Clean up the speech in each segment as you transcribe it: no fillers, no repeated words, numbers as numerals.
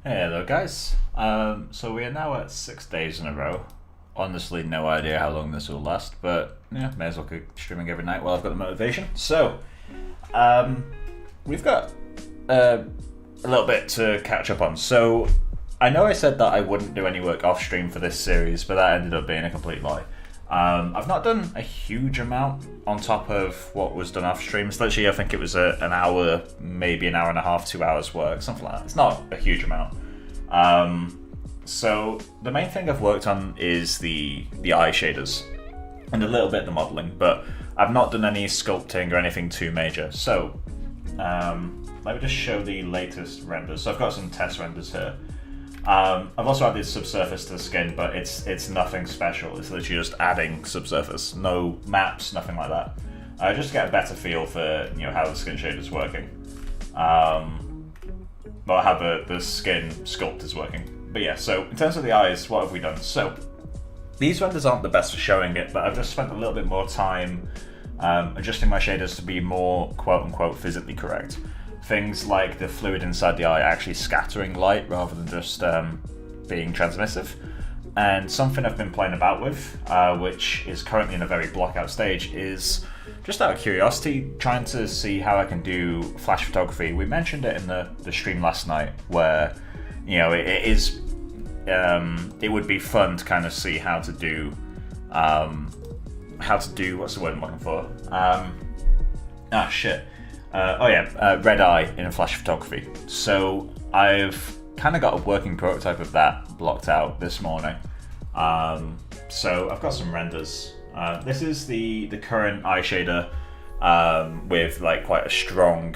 Hello guys. So we are now at 6 days in a row. Honestly, no idea how long this will last, but yeah, may as well keep streaming every night while I've got the motivation. So, we've got a little bit to catch up on. So, I know I said that I wouldn't do any work off stream for this series, but that ended up being a complete lie. I've not done a huge amount on top of what was done off stream. It's literally, I think it was an hour, maybe an hour and a half, 2 hours work, something like that. It's not a huge amount. So the main thing I've worked on is the eye shaders and a little bit the modeling, but I've not done any sculpting or anything too major. So let me just show the latest renders. So I've got some test renders here. I've also added subsurface to the skin, but it's nothing special. It's literally just adding subsurface, no maps, nothing like that. Just to get a better feel for how the skin shader is working, well, how the skin sculpt is working. But yeah, so in terms of the eyes, what have we done? So these renders aren't the best for showing it, but I've just spent a little bit more time adjusting my shaders to be more quote-unquote physically correct. Things like the fluid inside the eye actually scattering light rather than just being transmissive. And something I've been playing about with, which is currently in a very block-out stage, is just out of curiosity, trying to see how I can do flash photography. We mentioned it in the stream last night, where it would be fun to kind of see how to do what's the word I'm looking for? Red eye in flash photography. So I've kind of got a working prototype of that blocked out this morning. So I've got some renders. This is the current eye shader with like quite a strong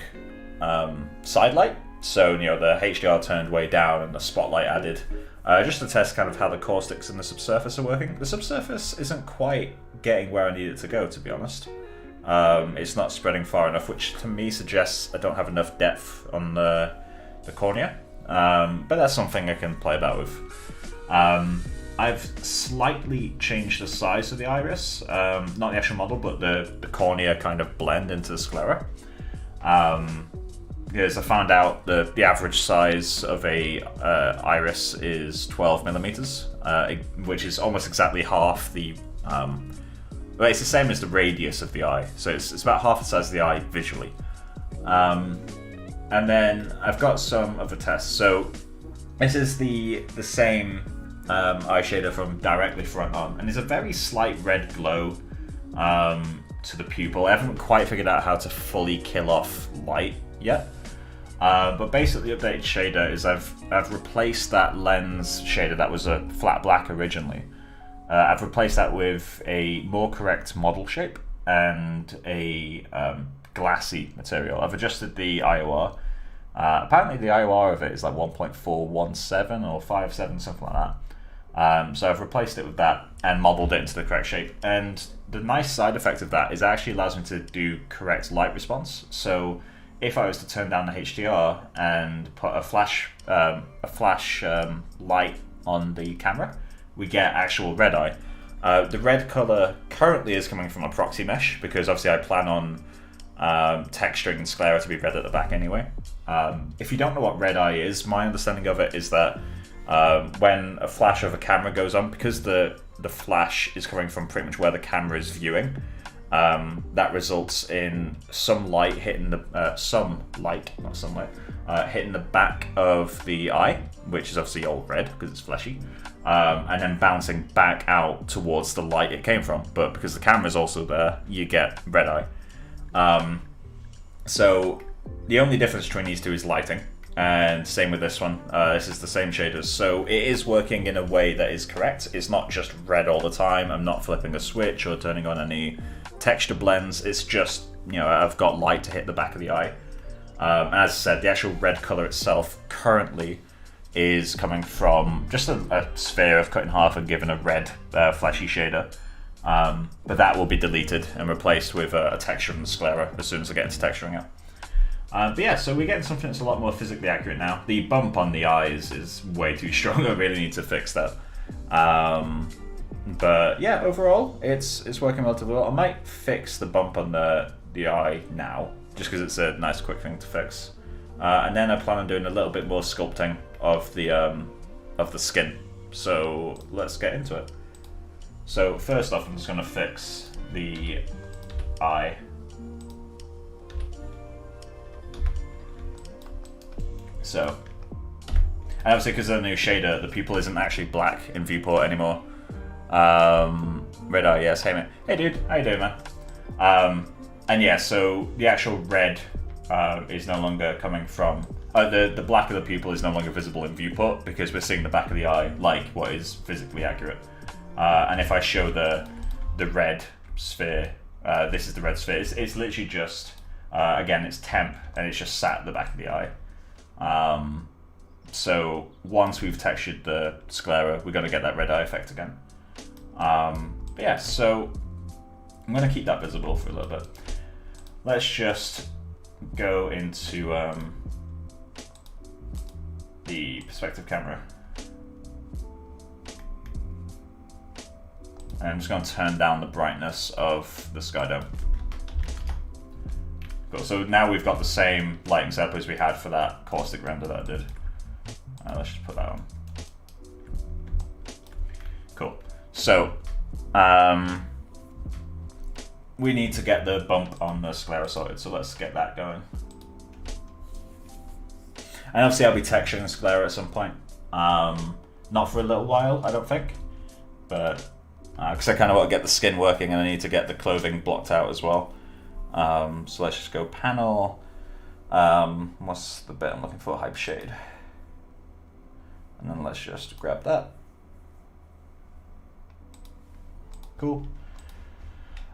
side light. So the HDR turned way down and the spotlight added, just to test kind of how the caustics and the subsurface are working. The subsurface isn't quite getting where I need it to go, to be honest. It's not spreading far enough, which to me suggests I don't have enough depth on the cornea. But that's something I can play about with. I've slightly changed the size of the iris, not the actual model, but the cornea kind of blend into the sclera. Because I found out that the average size of a iris is 12 millimeters, which is almost exactly half the. Well, it's the same as the radius of the eye, so it's about half the size of the eye visually. And then I've got some other tests. So this is the same eye shader from directly front on, and there's a very slight red glow to the pupil. I haven't quite figured out how to fully kill off light yet. But basically, the updated shader is I've replaced that lens shader that was a flat black originally. I've replaced that with a more correct model shape and a glassy material. I've adjusted the IOR. Apparently the IOR of it is like 1.417 or 57, something like that. So I've replaced it with that and modeled it into the correct shape. And the nice side effect of that is it actually allows me to do correct light response. So if I was to turn down the HDR and put a flash light on the camera, we get actual red eye. The red color currently is coming from a proxy mesh, because obviously I plan on texturing and sclera to be red at the back anyway. If you don't know what red eye is, my understanding of it is that when a flash of a camera goes on, because the flash is coming from pretty much where the camera is viewing, that results in some light hitting hitting the back of the eye, which is obviously all red because it's fleshy, and then bouncing back out towards the light it came from. But because the camera is also there, you get red eye. So the only difference between these two is lighting, and same with this one. This is the same shaders, so it is working in a way that is correct. It's not just red all the time. I'm not flipping a switch or turning on any texture blends. It's just I've got light to hit the back of the eye. As I said, the actual red color itself currently is coming from just a sphere I've cut in half and given a red fleshy shader. But that will be deleted and replaced with a texture from the sclera as soon as I get into texturing it. But yeah, so we're getting something that's a lot more physically accurate now. The bump on the eyes is way too strong. I really need to fix that. But yeah, overall, it's working relatively well. I might fix the bump on the eye now, just because it's a nice quick thing to fix. And then I plan on doing a little bit more sculpting of the skin. So let's get into it. So first off, I'm just going to fix the eye. So, and obviously because of the new shader, the pupil isn't actually black in viewport anymore. Red eye, yes. Hey man, hey dude, how you doing, man? And yeah, so the actual red is no longer coming from the black of the pupil is no longer visible in viewport because we're seeing the back of the eye like what is physically accurate. And if I show the red sphere, this is the red sphere. It's literally just again, it's temp and it's just sat at the back of the eye. So once we've textured the sclera, we're going to get that red eye effect again. Yeah, so I'm going to keep that visible for a little bit. Let's just go into the perspective camera. And I'm just going to turn down the brightness of the sky dome. Cool. So now we've got the same lighting setup as we had for that caustic render that I did. Let's just put that on. Cool. So we need to get the bump on the sclera sorted, so let's get that going. And obviously I'll be texturing the sclera at some point. Not for a little while, I don't think. But because I kind of want to get the skin working and I need to get the clothing blocked out as well. So let's just go panel. What's the bit I'm looking for? Hype shade. And then let's just grab that. Cool.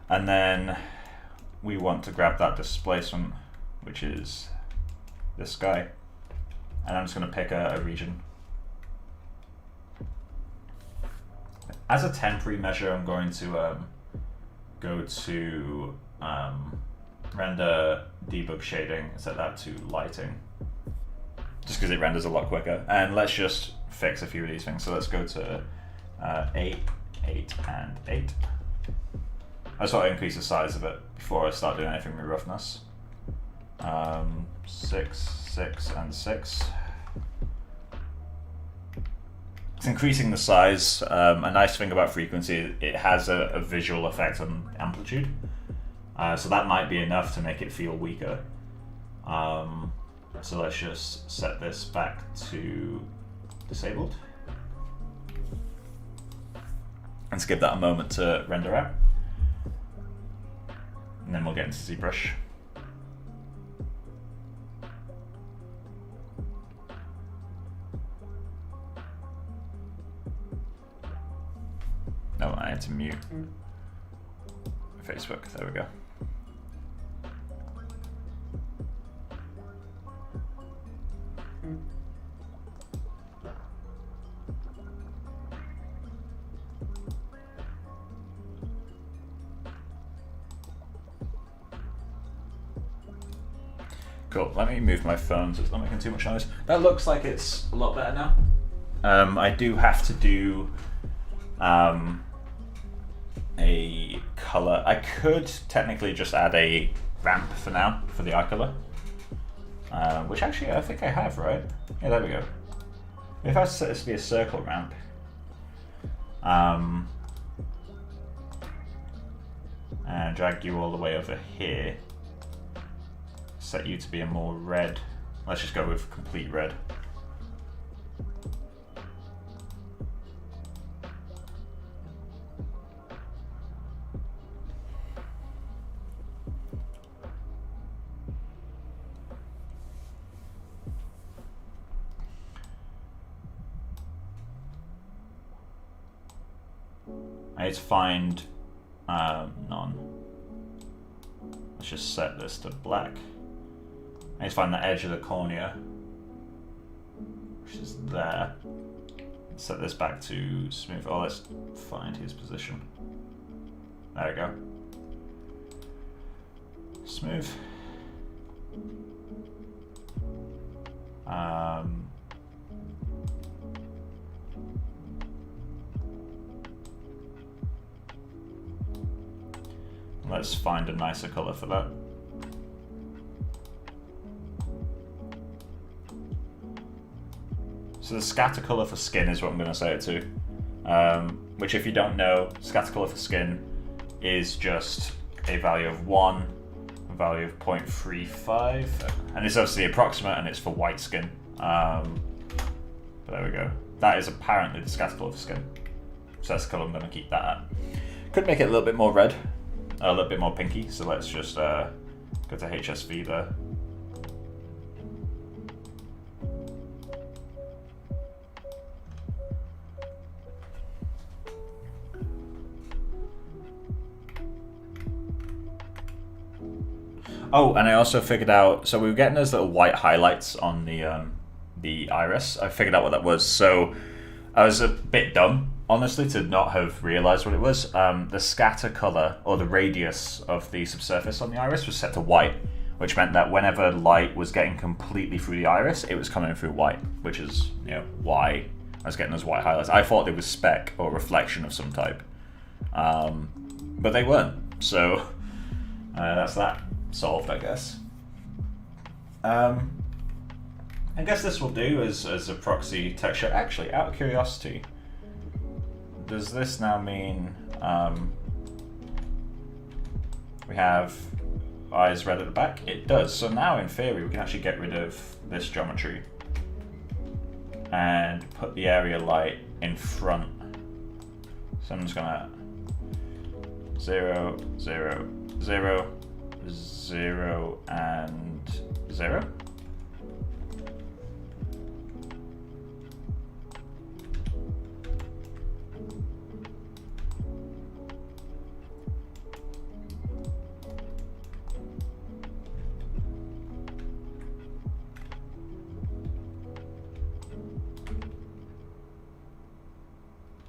And then we want to grab that displacement, which is this guy. And I'm just going to pick a region. As a temporary measure, I'm going to go to render debug shading, set that to lighting, just because it renders a lot quicker. And let's just fix a few of these things. So let's go to 8, 8, and 8. I just want to increase the size of it before I start doing anything with roughness. 6, 6, and 6. It's increasing the size. A nice thing about frequency, it has a visual effect on amplitude. So that might be enough to make it feel weaker. So let's just set this back to disabled. And give that a moment to render out. And then we'll get into ZBrush. No, I had to mute Facebook. There we go. Cool, let me move my phone so it's not making too much noise. That looks like it's a lot better now. I do have to do a color. I could technically just add a ramp for now for the eye color, which actually I think I have, right? Yeah, there we go. If I set this to be a circle ramp, and drag you all the way over here, set you to be a more red. Let's just go with complete red. I need to find none. Let's just set this to black. I need to find the edge of the cornea, which is there. Set this back to smooth. Oh, let's find his position. There we go. Smooth. Let's find a nicer color for that. So the scatter color for skin is what I'm going to set it to. Which, if you don't know, scatter color for skin is just a value of 1, a value of 0.35, and it's obviously approximate, and it's for white skin. But there we go. That is apparently the scatter color for skin. So that's the color I'm going to keep that at. Could make it a little bit more red, a little bit more pinky, so let's just go to HSV there. Oh, and I also figured out, so we were getting those little white highlights on the iris. I figured out what that was. So I was a bit dumb, honestly, to not have realized what it was. The scatter color, or the radius of the subsurface on the iris, was set to white, which meant that whenever light was getting completely through the iris, it was coming through white, which is, you know, why I was getting those white highlights. I thought it was spec or reflection of some type, but they weren't. So that's that solved, I guess. I guess this will do as a proxy texture. Actually, out of curiosity, does this now mean we have eyes red at the back? It does. So now, in theory, we can actually get rid of this geometry and put the area light in front. So I'm just gonna 0, 0, 0, 0, and 0.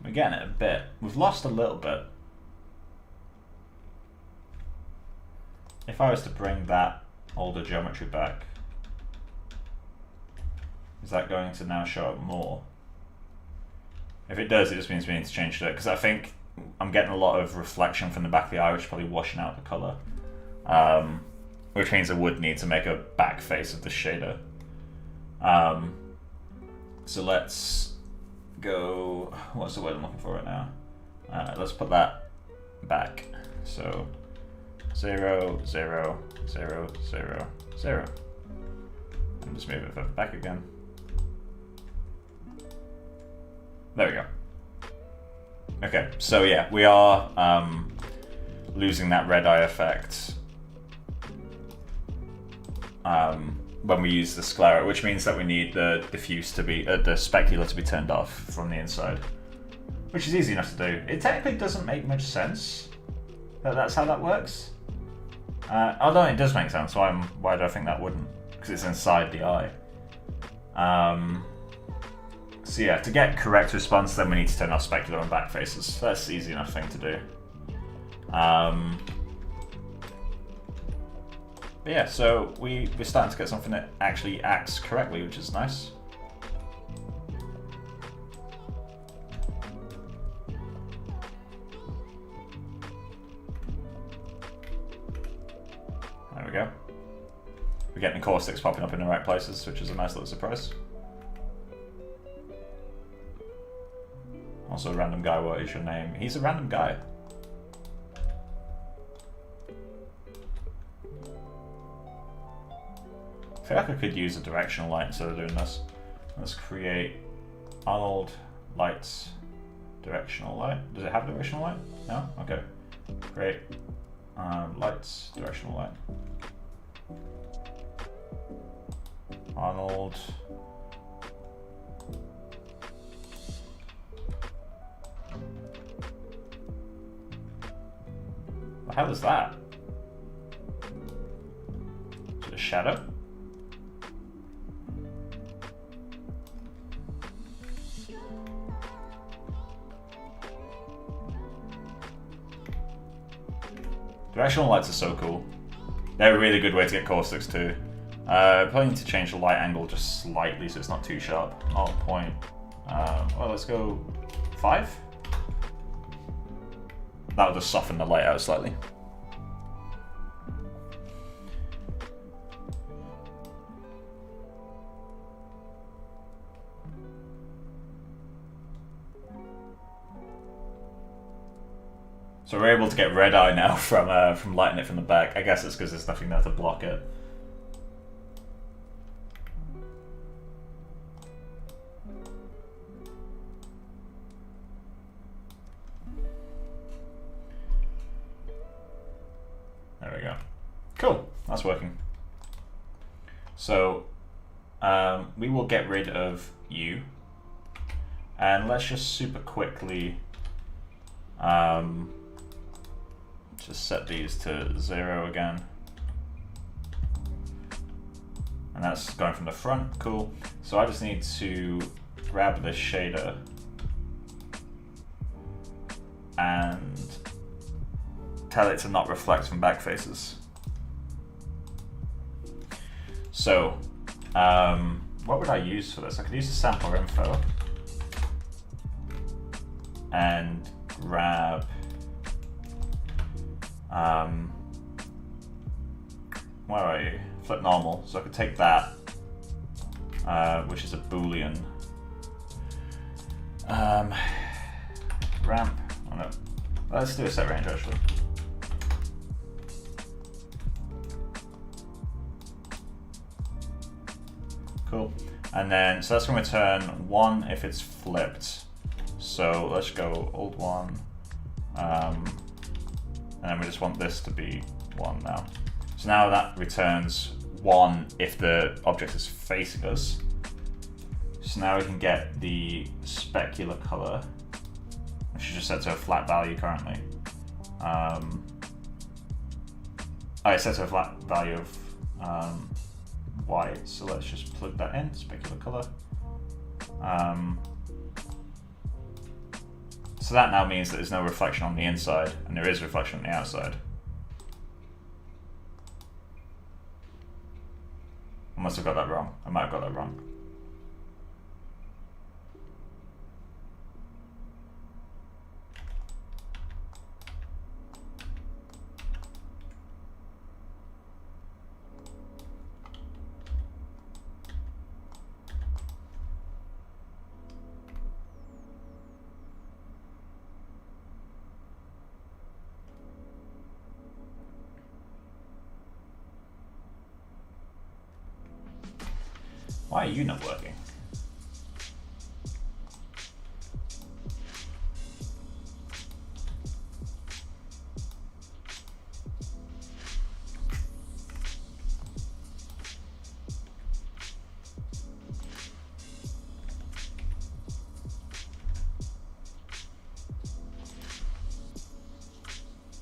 We're getting it a bit. We've lost a little bit. If I was to bring that older geometry back, is that going to now show up more? If it does, it just means we need to change it, because I think I'm getting a lot of reflection from the back of the eye, which is probably washing out the colour. Which means I would need to make a back face of the shader. So let's go, what's the word I'm looking for right now? Let's put that back. So 0, 0, 0, 0, 0. And just move it further back again. There we go. Okay, so yeah, we are losing that red eye effect when we use the sclera, which means that we need the diffuse to be, the specular to be turned off from the inside, which is easy enough to do. It technically doesn't make much sense that that's how that works. Although it does make sense, why do I think that wouldn't? Because it's inside the eye. So yeah, to get correct response, then we need to turn off specular and back faces. That's an easy enough thing to do. But yeah, so we're starting to get something that actually acts correctly, which is nice. There we go. We're getting the caustics popping up in the right places, which is a nice little surprise. Also, random guy, what is your name? He's a random guy. I feel like I could use a directional light instead of doing this. Let's create Arnold lights, directional light. Does it have directional light? No? Okay. Great. Lights, directional light. Arnold. What the hell is that? Is it a shadow? Directional lights are so cool. They're a really good way to get caustics too. Probably need to change the light angle just slightly so it's not too sharp. Oh, point. Well, let's go 5. That'll just soften the light out slightly. So we're able to get red eye now from lighting it from the back. I guess it's because there's nothing there to block it. There we go. Cool, that's working. So we will get rid of you. And let's just super quickly just set these to 0 again. And that's going from the front, cool. So I just need to grab this shader and tell it to not reflect from back faces. So, what would I use for this? I could use the sampler info and grab where are you? Flip normal. So I could take that, which is a Boolean. Ramp. Oh no. Let's do a set range actually. Cool. And then, so that's going to return 1 if it's flipped. So let's go old 1. And then we just want this to be 1 now. So now that returns 1 if the object is facing us. So now we can get the specular color, which is just set to a flat value currently. Oh, it's set to a flat value of white, so let's just plug that in, specular color. So that now means that there's no reflection on the inside, and there is reflection on the outside. Unless I've got that wrong. I might have got that wrong. Why are you not working?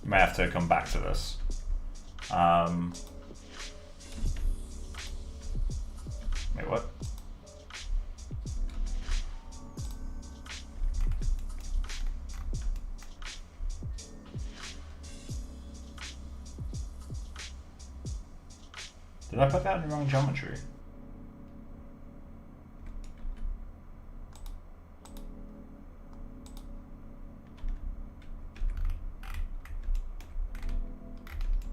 You may have to come back to this. Wait, what? Did I put that in the wrong geometry?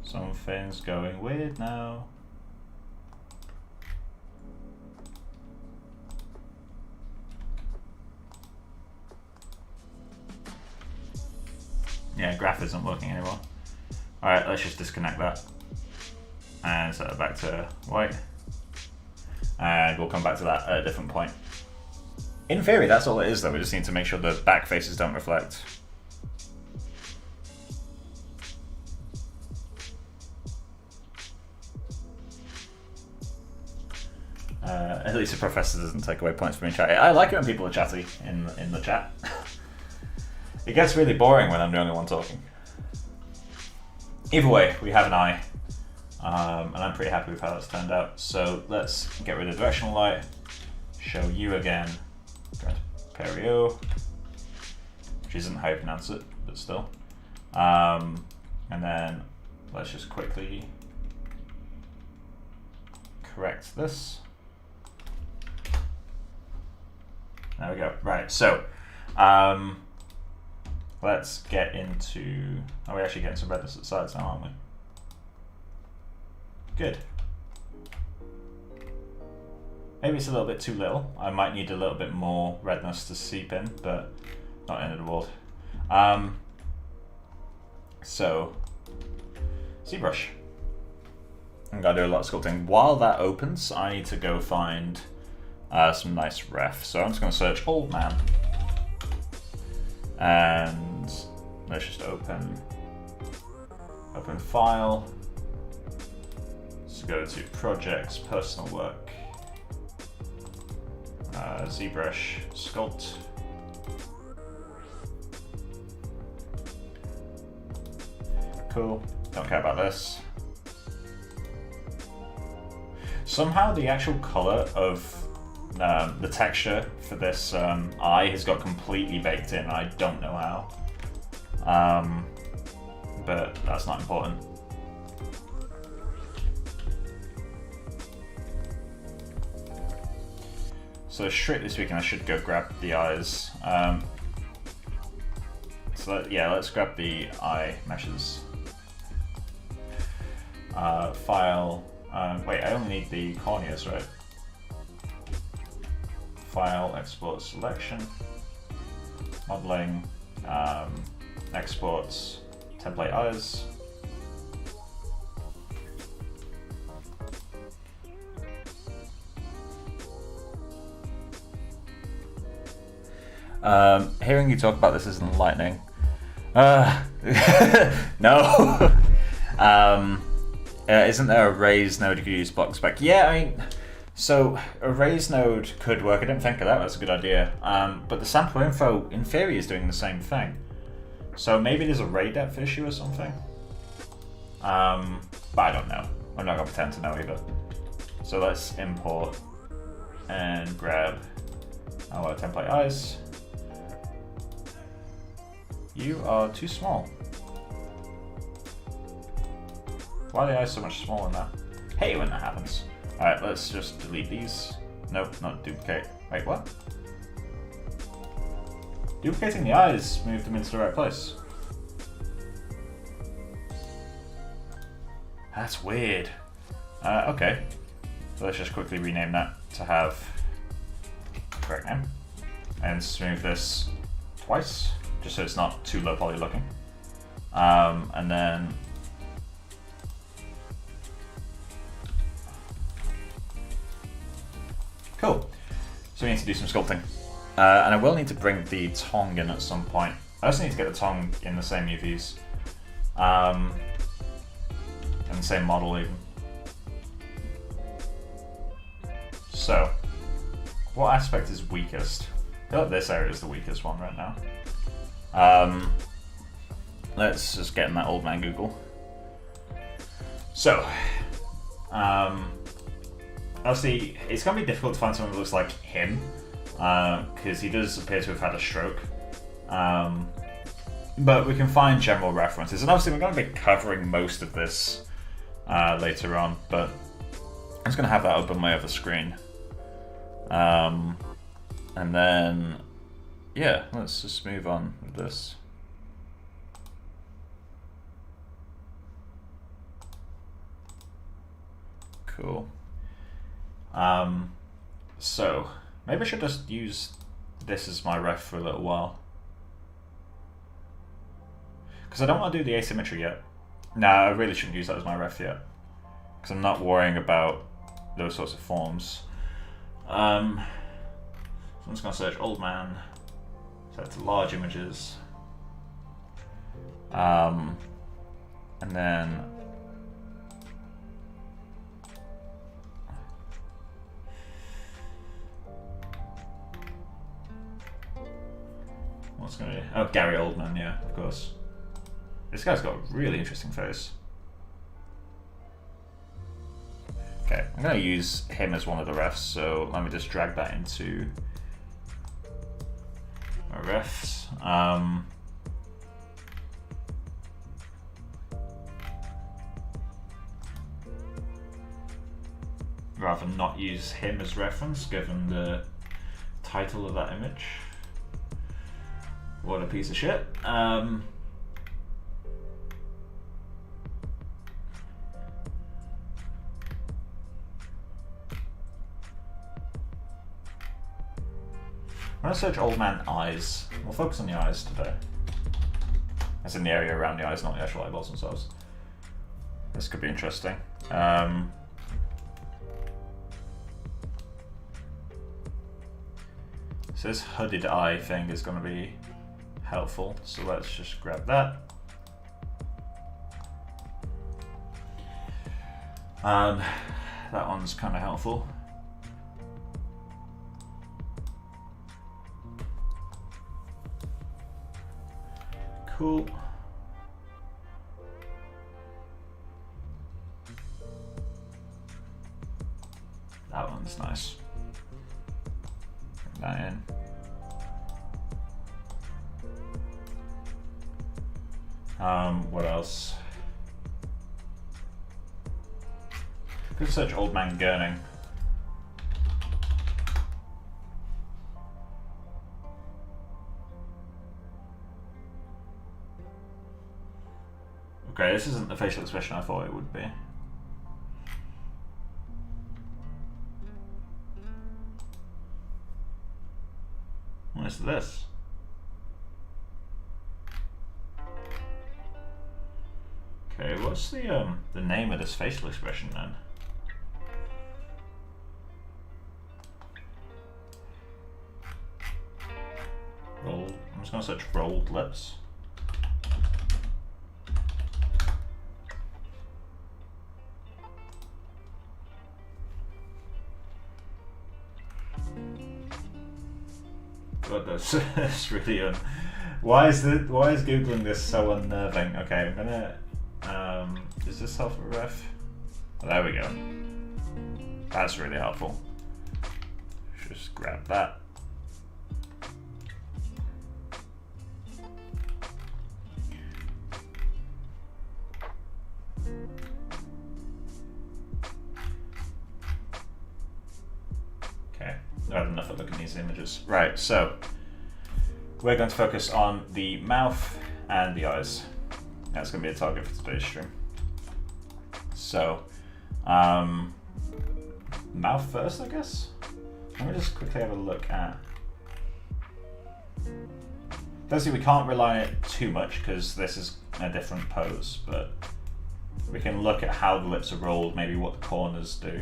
Something's going weird now. Yeah, graph isn't working anymore. Alright, let's just disconnect that and set it back to white. And we'll come back to that at a different point. In theory, that's all it is though. We just need to make sure the back faces don't reflect. At least the professor doesn't take away points from me chatting. I like it when people are chatty in the chat. It gets really boring when I'm the only one talking. Either way, we have an eye, and I'm pretty happy with how that's turned out. So let's get rid of directional light, show you again, go to Pierrot, which isn't how you pronounce it, but still. And then let's just quickly correct this. There we go. Right, so let's get into... Oh, we're actually getting some redness at the sides now, aren't we? Good. Maybe it's a little bit too little. I might need a little bit more redness to seep in, but not end of the world. So, ZBrush. I'm gonna do a lot of sculpting. While that opens, I need to go find some nice ref. So I'm just gonna search old man. And let's just open file. Let's go to projects, personal work, ZBrush, sculpt. Cool, don't care about this. Somehow the actual color of the texture for this eye has got completely baked in. I don't know how, but that's not important. So strictly speaking, I should go grab the eyes. Yeah, let's grab the eye meshes. File. Wait, I only need the corneas, right? File, export, selection, modeling, exports, template eyes. Hearing you talk about this is enlightening. No. Isn't there a raise node you could use block spec? Yeah, so a raise node could work. I didn't think of that. That's a good idea. But the sample info in theory is doing the same thing. So maybe there's a ray depth issue or something. But I don't know. I'm not gonna pretend to know either. So let's import and grab our template eyes. You are too small. Why are the eyes so much smaller than that? Hate when that happens. Alright, let's just delete these. Nope, not duplicate. Wait, what? Duplicating the eyes moved them into the right place. That's weird. Okay. So let's just quickly rename that to have the correct name. And smooth this twice, just so it's not too low poly looking. And then cool. So we need to do some sculpting. And I will need to bring the tongue in at some point. I also need to get the tongue in the same UVs. And the same model even. So, what aspect is weakest? I feel like this area is the weakest one right now. Let's just get in that old man Google. So, obviously, it's going to be difficult to find someone who looks like him, because he does appear to have had a stroke. But we can find general references, and obviously we're going to be covering most of this later on, but I'm just going to have that open my other screen. And then, yeah, let's just move on with this. Cool. So maybe I should just use this as my ref for a little while, because I don't want to do the asymmetry yet. No, I really shouldn't use that as my ref yet, because I'm not worrying about those sorts of forms. So I'm just going to search old man, set to large images, and then what's going to be? Oh, Gary Oldman, yeah, of course. This guy's got a really interesting face. Okay, I'm going to use him as one of the refs, so let me just drag that into my refs. Rather not use him as reference, given the title of that image. What a piece of shit. I'm going to search old man eyes. We'll focus on the eyes today. As in the area around the eyes, not the actual eyeballs themselves. This could be interesting. So this hooded eye thing is going to be helpful. So let's just grab that. And that one's kind of helpful. Cool. That one's nice. Bring that in. What else? Could search Old Man Gurning. Okay, this isn't the facial expression I thought it would be. What is this? Okay, what's the name of this facial expression then? I'm just gonna search rolled lips. God, that's really why is googling this so unnerving? Okay, I'm gonna is this helpful ref? Oh, there we go. That's really helpful. Just grab that. Okay, I've had enough of looking at these images. Right, so we're going to focus on the mouth and the eyes. That's going to be a target for today's stream. So, mouth first, I guess? Let me just quickly have a look at... Firstly, we can't rely on it too much because this is a different pose, but we can look at how the lips are rolled, maybe what the corners do,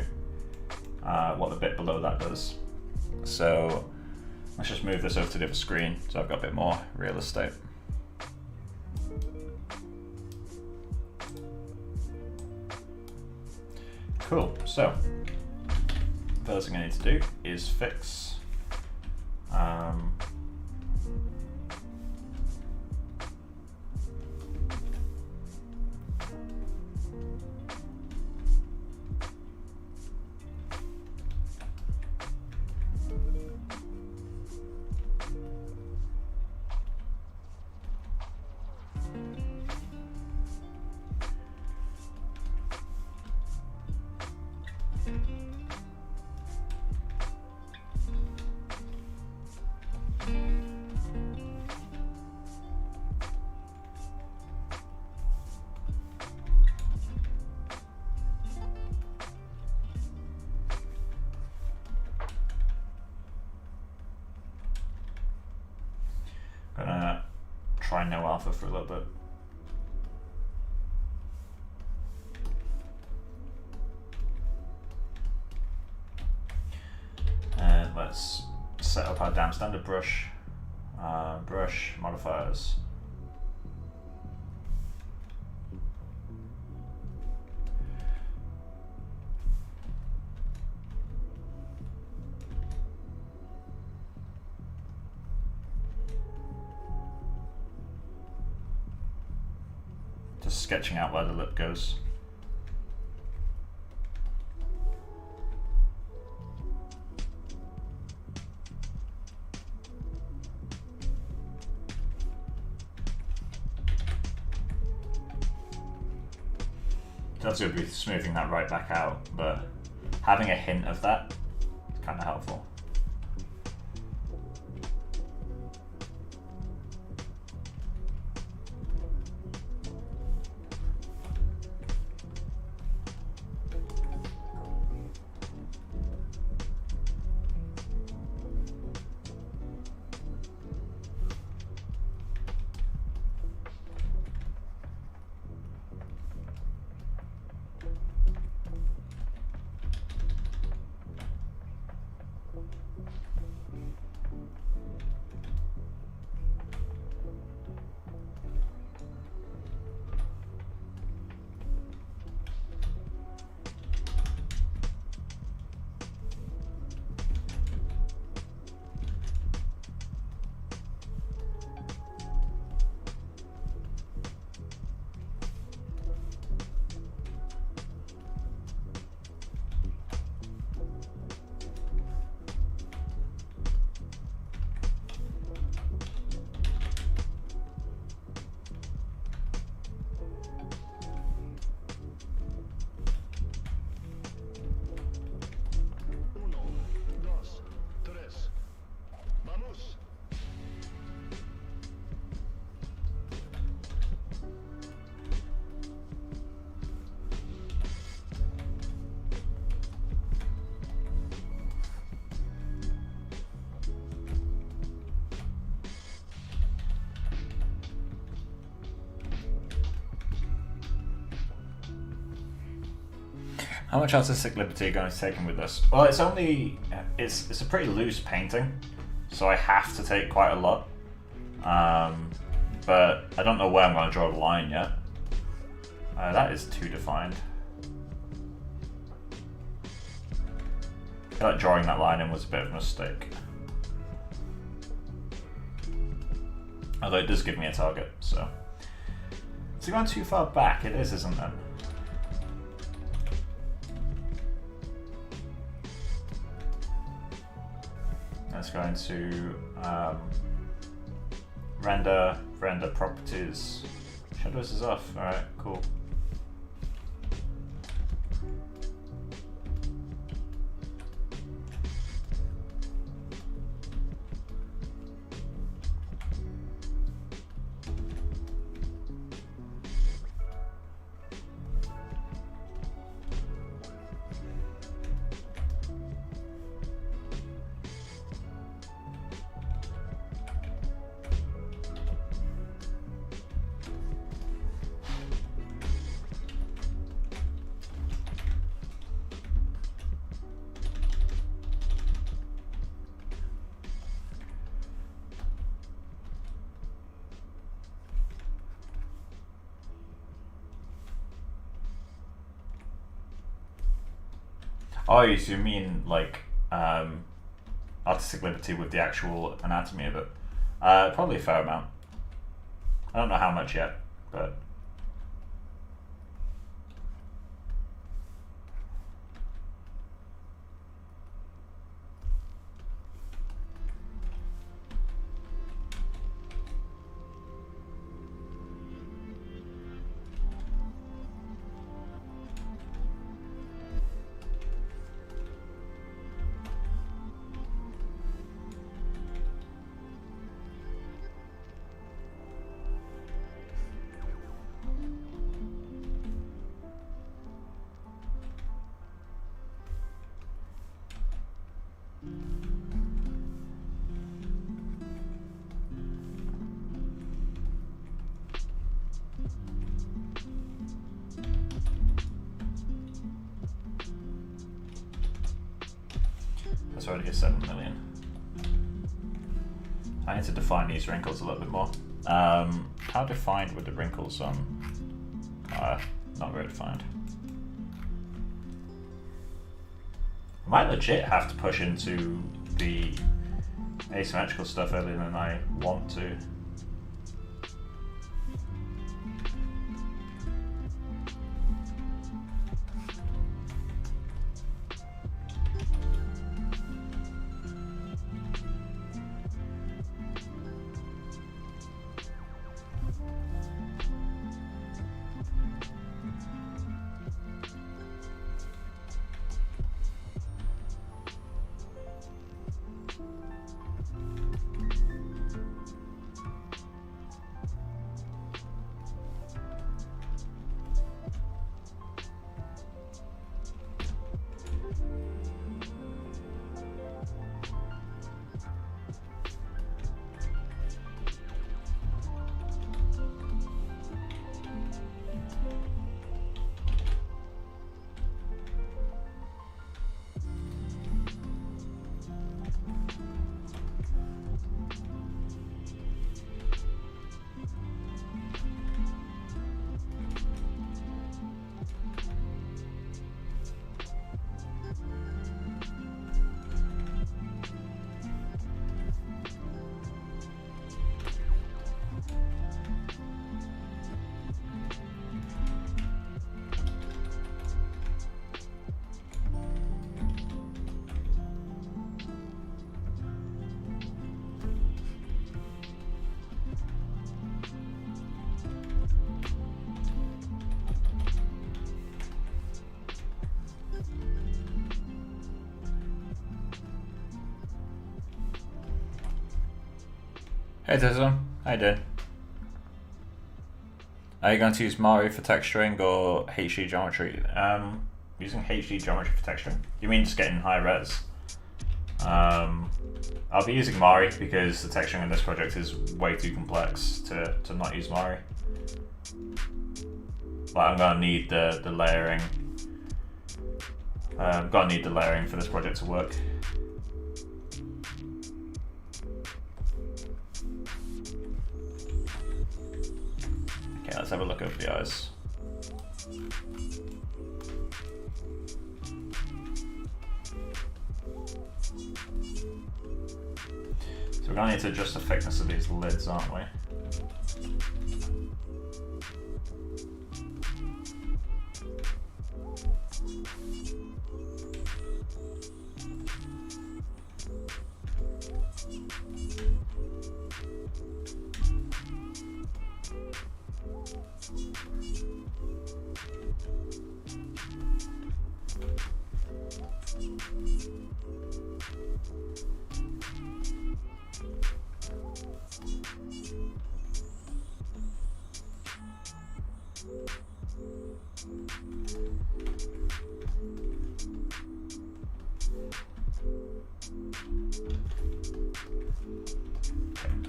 what the bit below that does. So, let's just move this over to the other screen so I've got a bit more real estate. Cool, so first thing I need to do is fix gonna try no alpha for a little bit. And let's set up our damn standard brush. Brush modifiers. Just sketching out where the lip goes. That's going to be smoothing that right back out, but having a hint of that is kind of helpful. How much artistic liberty are you going to be taking with this? Well, it's only... It's a pretty loose painting, so I have to take quite a lot. But I don't know where I'm going to draw the line yet. That is too defined. I feel like drawing that line in was a bit of a mistake. Although it does give me a target, so... Is it going too far back? It is, isn't it? That's going to render properties. Shadows is off. Alright, cool. Oh, you mean like artistic liberty with the actual anatomy of it? Probably a fair amount. I don't know how much yet, but... That's already a 7 million. I need to define these wrinkles a little bit more. How defined were the wrinkles on? Not very defined. I might legit have to push into the asymmetrical stuff earlier than I want to. Hey Dizzle, how you doing? Are you going to use Mari for texturing or HD geometry? Using HD geometry for texturing? You mean just getting high res? I'll be using Mari because the texturing in this project is way too complex to not use Mari. Like I'm gonna need the layering Gonna need the layering for this project to work. Okay, let's have a look over the eyes. So we're gonna need to adjust the thickness of these lids, aren't we?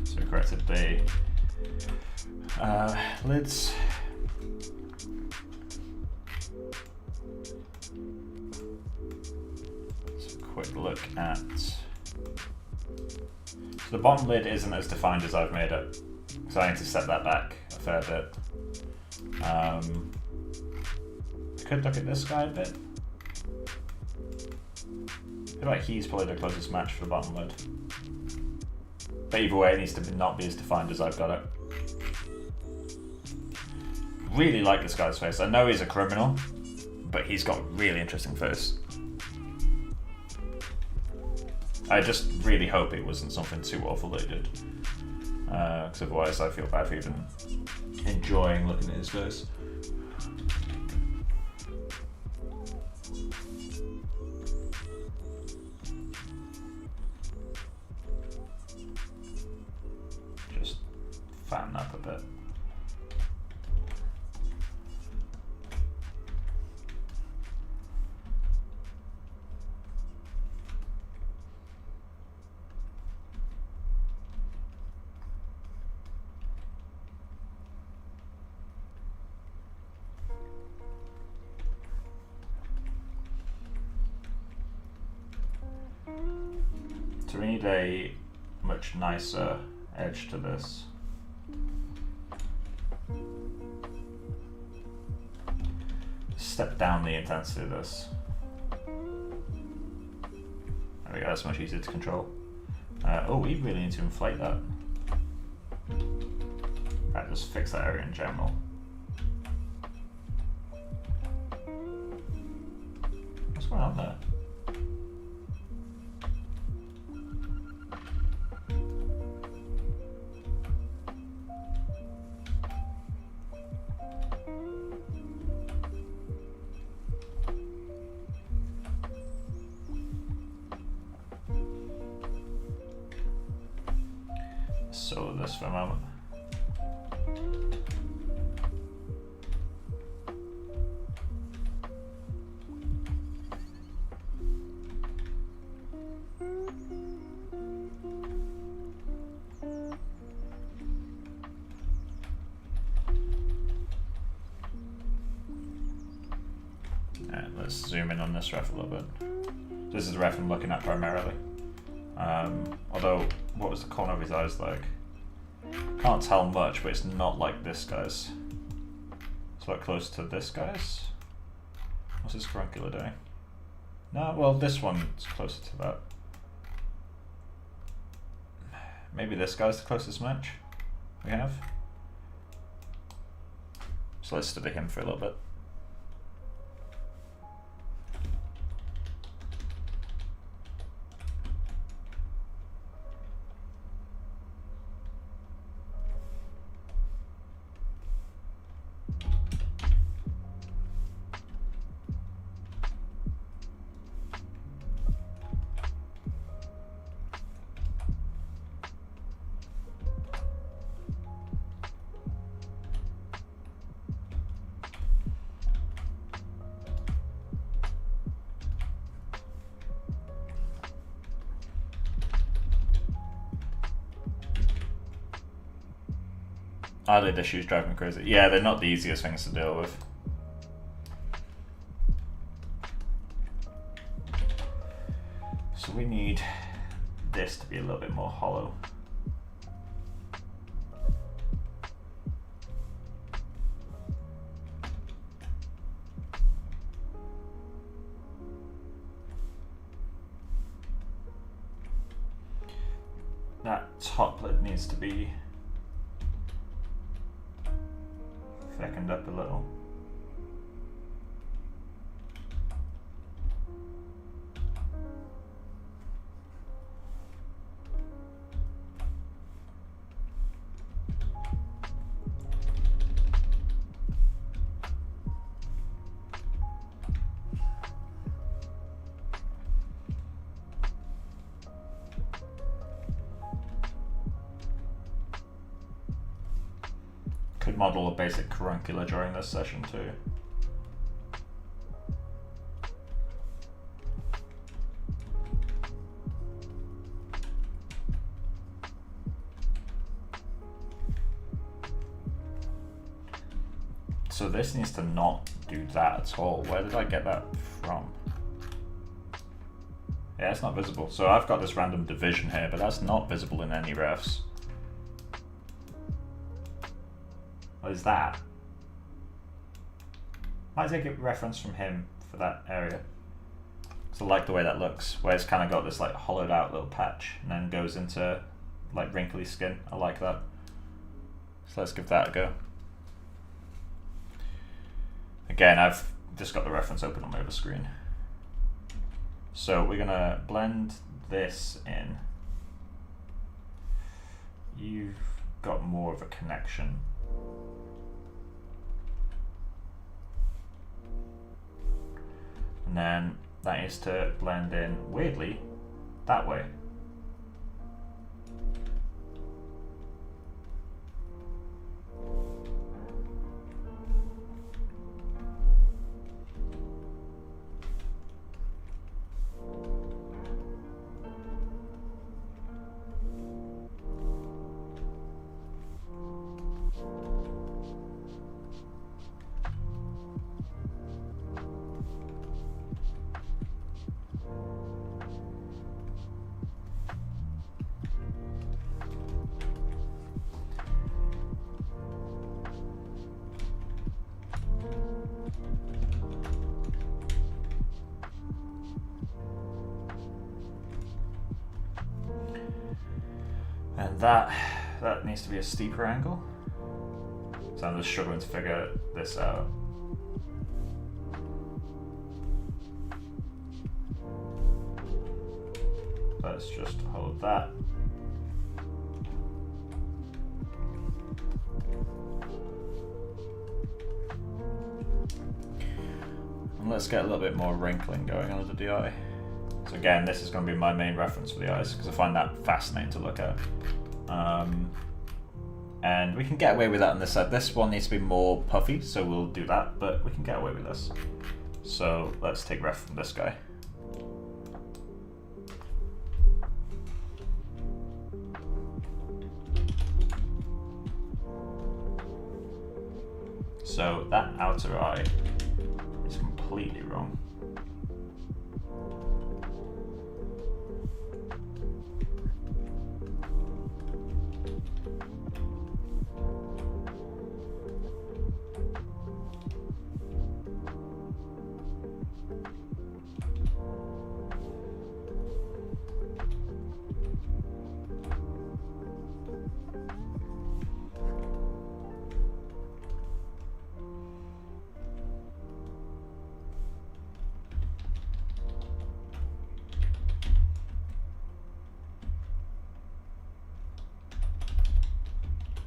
So we corrected the lids. So a quick look at. So the bottom lid isn't as defined as I've made it, so I need to set that back a fair bit. I could look at this guy a bit. I feel like he's probably the closest match for the bottom lid. But either way, it needs to not be as defined as I've got it. Really like this guy's face. I know he's a criminal, but he's got a really interesting face. I just really hope it wasn't something too awful that he did. Because otherwise I feel bad for even enjoying looking at his face. Just fatten up a bit. So we need a much nicer edge to this. Step down the intensity of this. There we go, that's much easier to control. Oh, we really need to inflate that. Right, just fix that area in general. What's going on there? So this for a moment. Alright, let's zoom in on this ref a little bit. This is the ref I'm looking at primarily. Although, what was the corner of his eyes like? Can't tell much, but it's not like this guy's. It's like close to this guy's. What's his scruncular doing? No, well, this one's closer to that. Maybe this guy's the closest match we have. So let's study him for a little bit. Eyelid issues drive me crazy. Yeah, they're not the easiest things to deal with. So we need this to be a little bit more hollow. That top lid needs to be thickened up a little. Could model a basic caruncular during this session too. So this needs to not do that at all. Where did I get that from? Yeah, it's not visible. So I've got this random division here, but that's not visible in any refs. What is that? Might take a reference from him for that area. So I like the way that looks, where it's kind of got this like hollowed out little patch and then goes into like wrinkly skin. I like that. So let's give that a go. Again, I've just got the reference open on my other screen. So we're gonna blend this in. You've got more of a connection. And then that is to blend in, weirdly, that way. And that needs to be a steeper angle. So I'm just struggling to figure this out. Let's just hold that. And let's get a little bit more wrinkling going under the eye. So again, this is going to be my main reference for the eyes because I find that fascinating to look at. And we can get away with that on this side. This one needs to be more puffy, so we'll do that, but we can get away with this. So let's take ref from this guy. So that outer eye is completely wrong.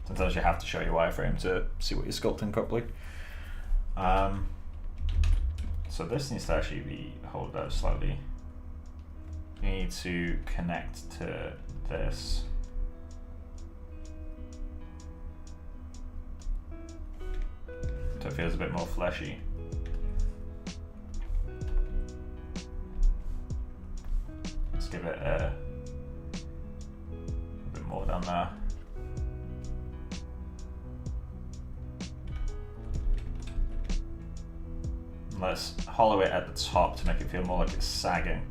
Sometimes you have to show your wireframe to see what you're sculpting properly. So this needs to actually be hold out slightly. You need to connect to this. So it feels a bit more fleshy. Let's give it a bit more down there. Let's hollow it at the top to make it feel more like it's sagging.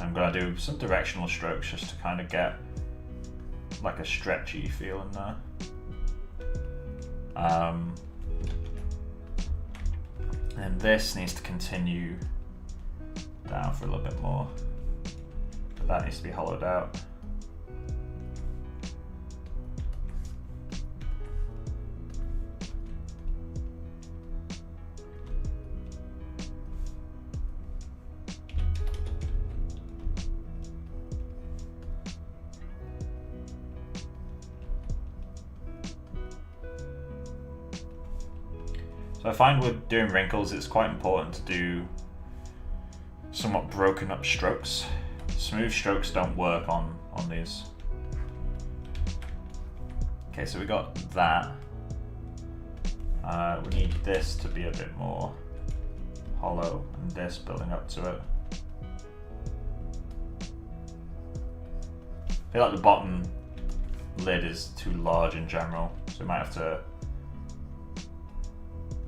I'm going to do some directional strokes just to kind of get like a stretchy feel in there. And this needs to continue down for a little bit more, but that needs to be hollowed out. So I find with doing wrinkles, it's quite important to do somewhat broken up strokes. Smooth strokes don't work on these. Okay, so we got that. We need this to be a bit more hollow and this building up to it. I feel like the bottom lid is too large in general, so we might have to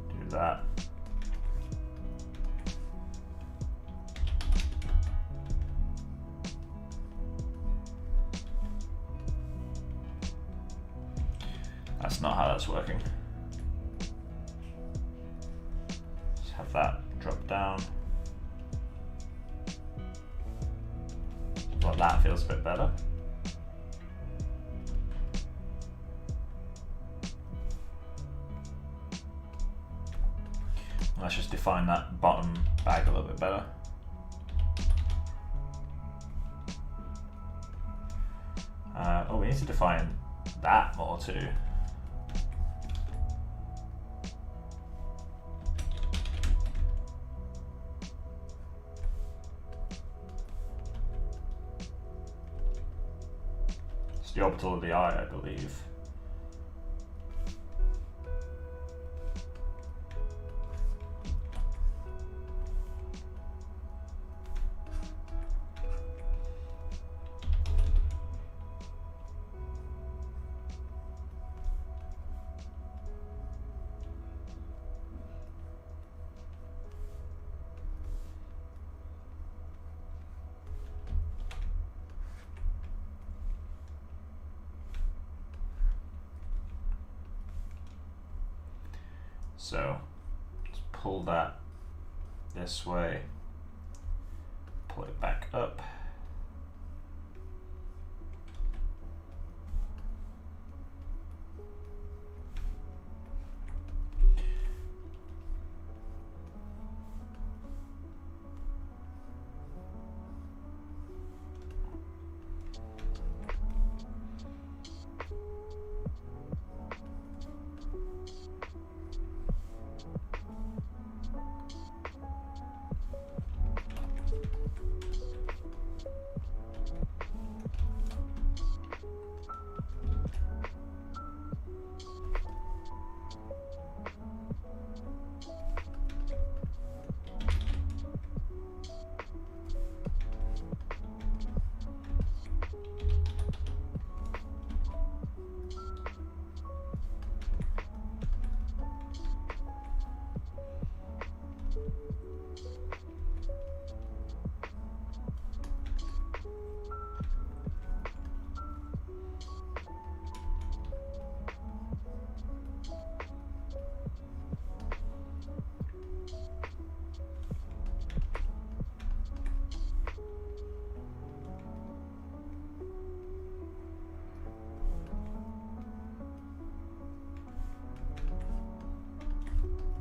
do that. That's not how that's working. Just have that drop down. Well, that feels a bit better. Let's just define that bottom bag a little bit better. Oh, we need to define that more too. It's the orbital of the eye, I believe. So let's pull that this way, pull it back up.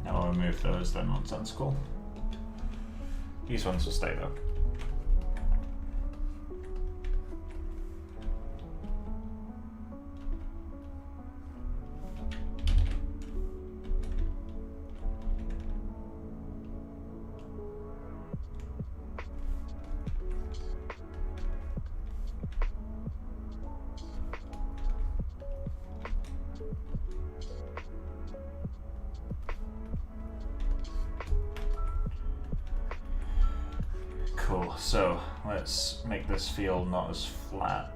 Now I'll remove those, they're nonsensical. These ones will stay though. Cool, so let's make this feel not as flat.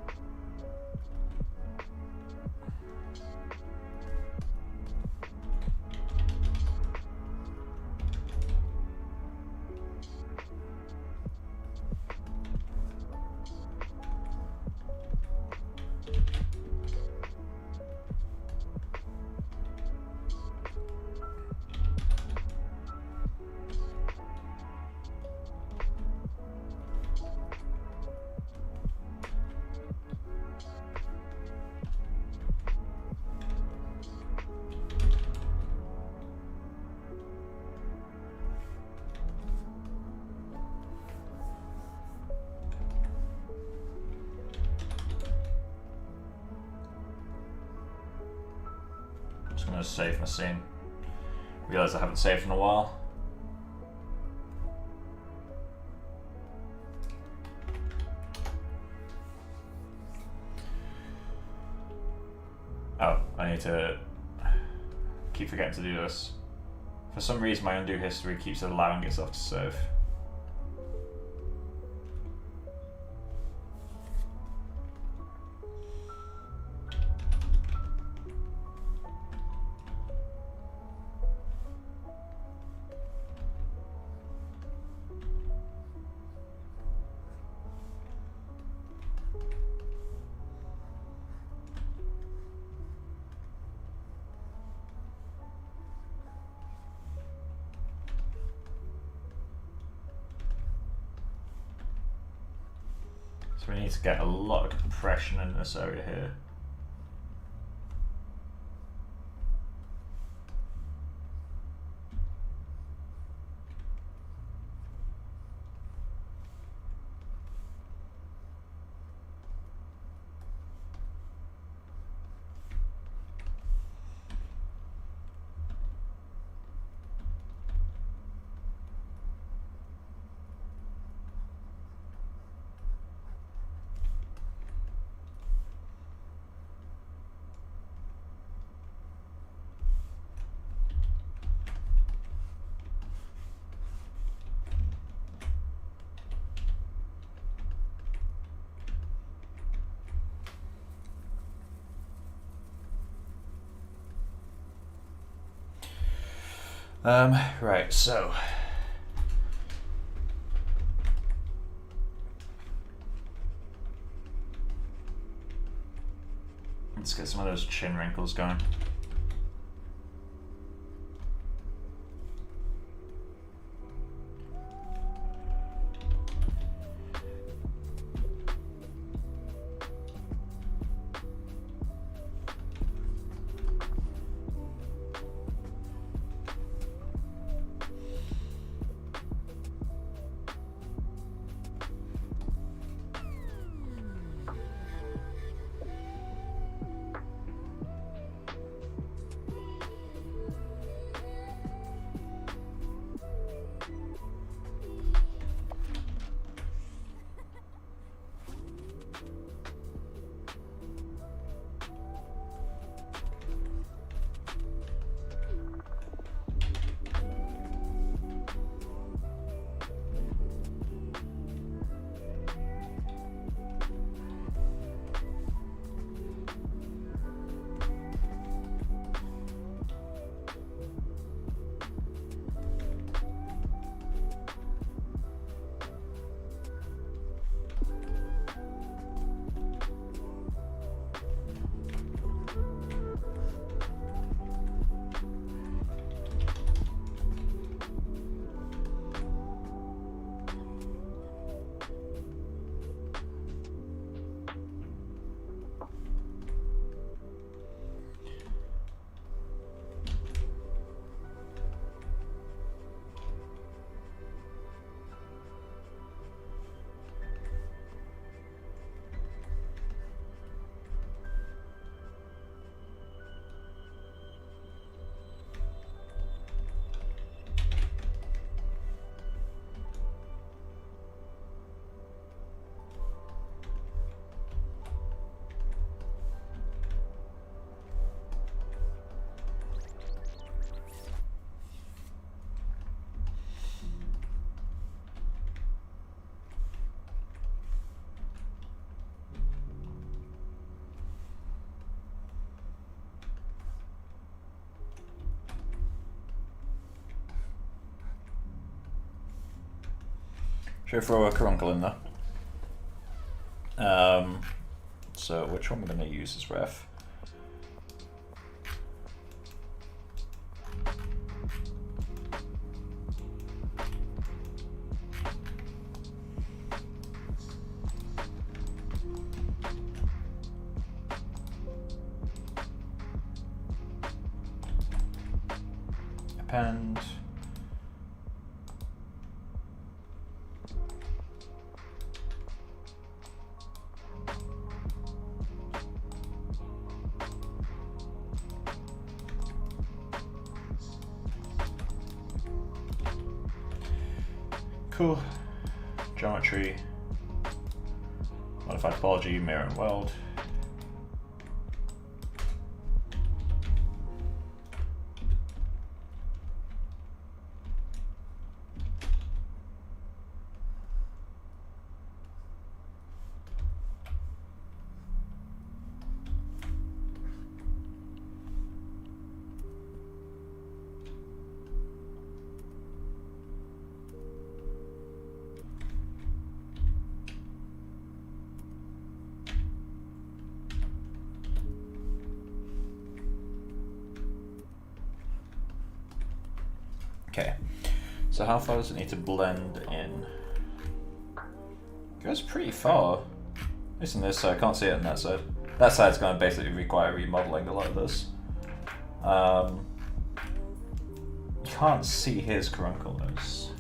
gonna save my scene. Realize I haven't saved in a while. Oh, I need to keep forgetting to do this. For some reason my undo history keeps allowing itself to save. So we need to get a lot of compression in this area here. Right, so let's get some of those chin wrinkles going. Should I throw a caruncle in there? So which one we're going to use as ref? Append. Cool. Geometry. Modified topology, mirror and weld. Okay, so how far does it need to blend in? It goes pretty far. At least on this side, I can't see it on that side. That side's going to basically require remodeling a lot of this. You can't see his carunculus.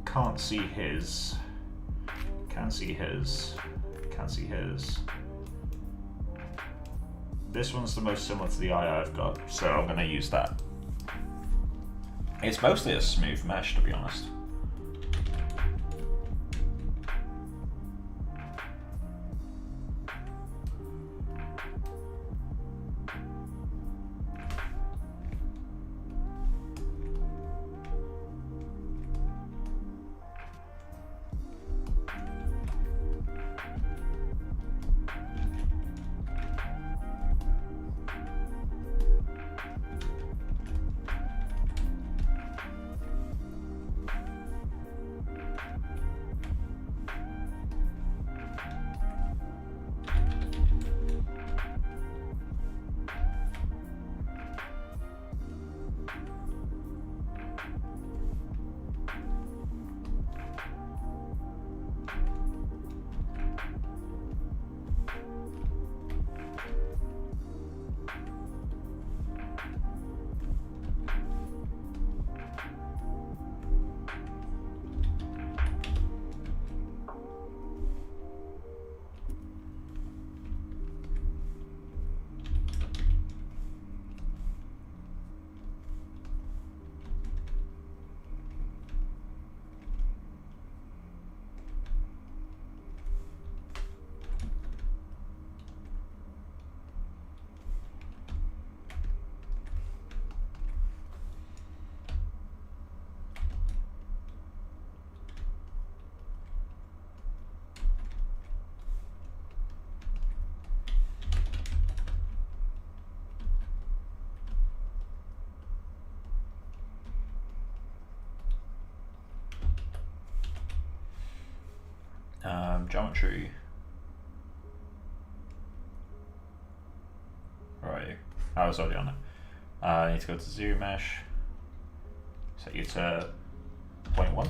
Can't see his. Can't see his. Can't see his. This one's the most similar to the eye I've got, so I'm going to use that. It's mostly a smooth mesh, to be honest. Geometry. Right, I was already on it. I need to go to zero mesh. Set you to 0.1.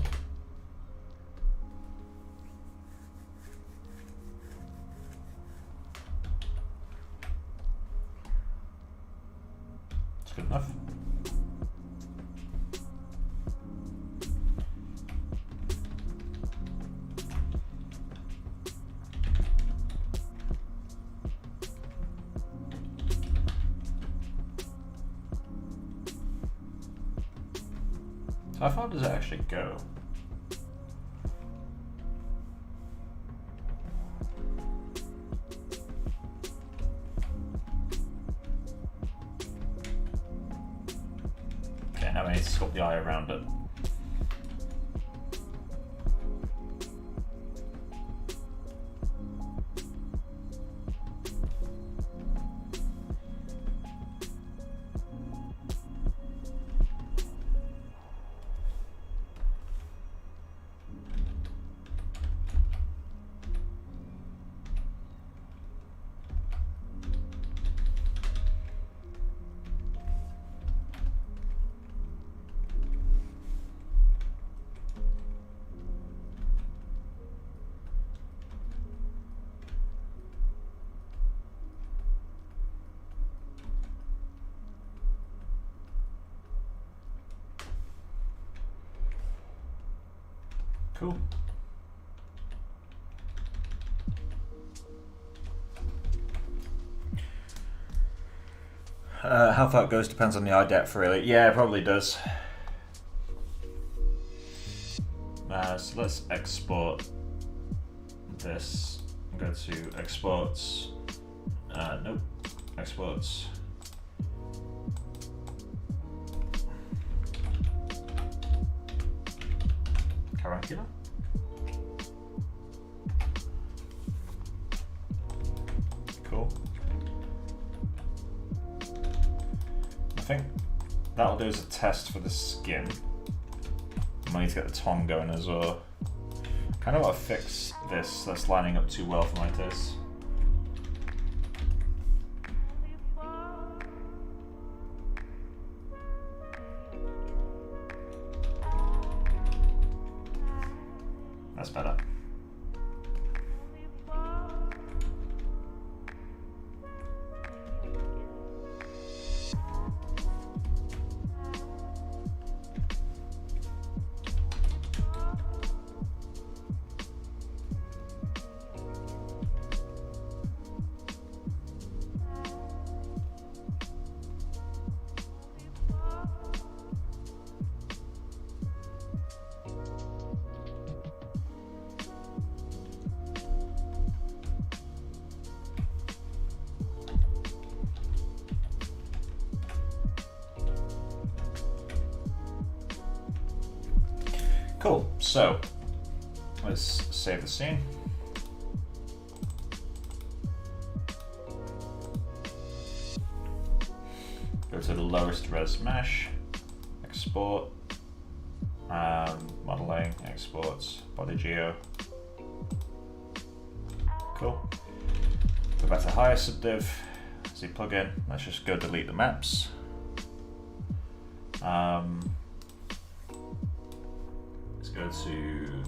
It's good enough. How far does it actually go? Okay, now we need to sculpt the eye around it. Cool. How far it goes depends on the eye depth, really. Yeah, it probably does. So let's export this. Go to exports. Nope. Exports. Caruncular. Cool. I think that'll do as a test for the skin. I need to get the tongue going as well. Kind of want to fix this. That's lining up too well for my taste. That's better. Cool, so let's save the scene. Go to the lowest res mesh, export, modeling, exports, body geo. Cool. Go back to higher subdiv, Z plugin. Let's just go delete the maps. Go to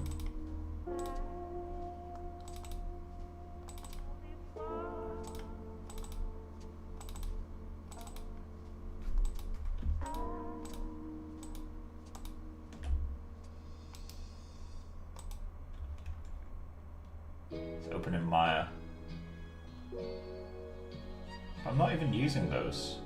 let's open in Maya. I'm not even using those.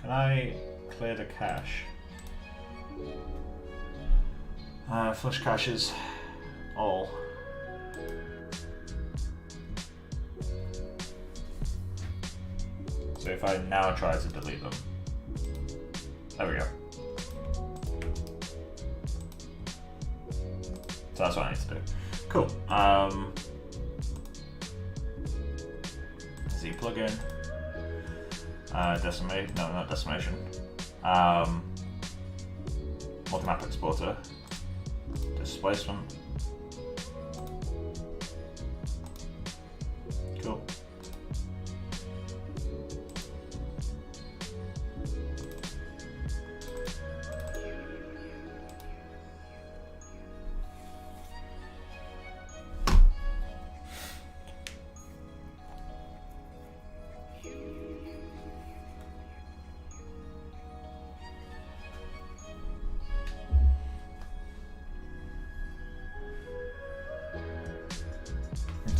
Can I clear the cache? Flush caches, all. So if I now try to delete them, there we go. So that's what I need to do. Cool. Z plugin. Decimate, no, not decimation. Multi-map exporter. Displacement. Cool.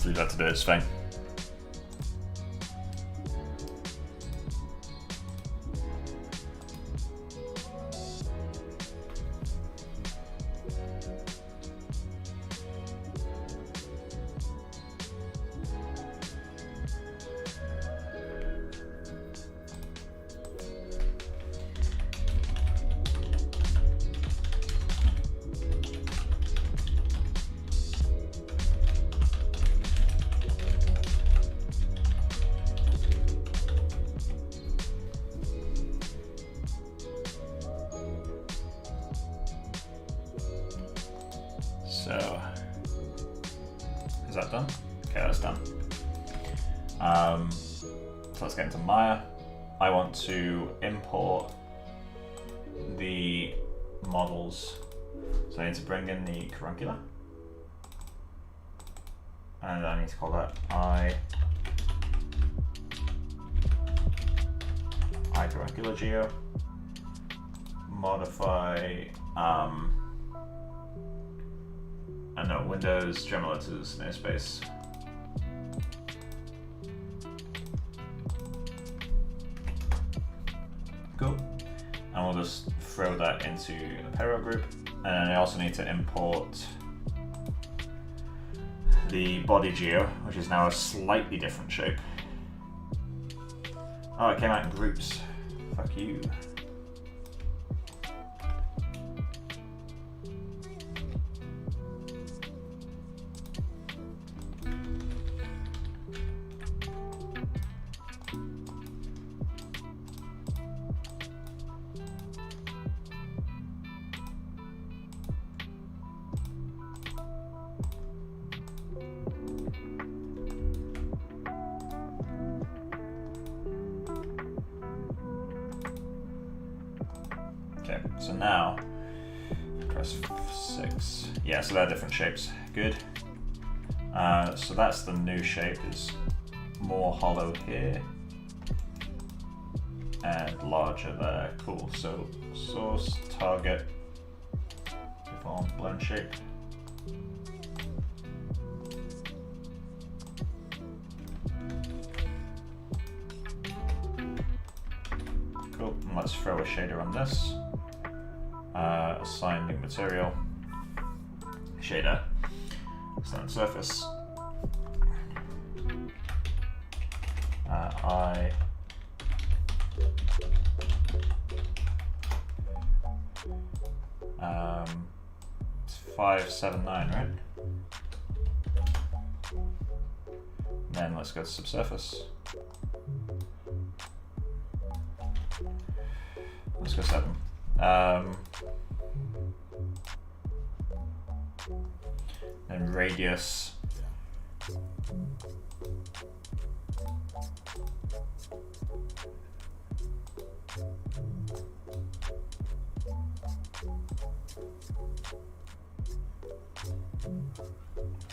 Leave that to do, it's fine. So, is that done? Okay, that's done. So let's get into Maya. I want to import the models. So I need to bring in the caruncular. And I need to call that I caruncular geo. Modify I know, Windows General Letters namespace. Cool. just throw that into the Pierrot group, and then I also need to import the body geo, which is now a slightly different shape. Oh, it came out in groups. Fuck you. Okay, so now press 6. Yeah, so they're different shapes. Good. So that's the new shape, is more hollow here and larger there. Cool. So source, target, deform, blend shape. Cool. And let's throw a shader on this. Assign new material, shader, standard surface, I, 579, right? Then let's go to subsurface. Let's go 7. And radius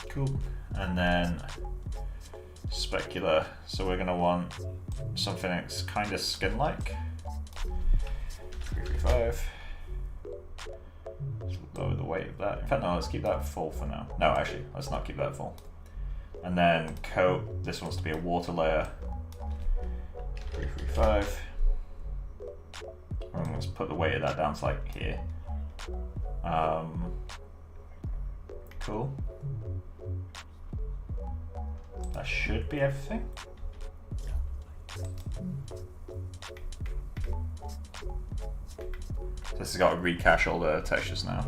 cool. And then specular, so we're going to want something that's kind of skin-like. 335. Lower the weight of that. In fact, no, let's keep that full for now. No, actually, let's not keep that full. And then coat, this wants to be a water layer. 335. And let's put the weight of that down to like here. Cool. That should be everything. So this has got to recache all the textures now.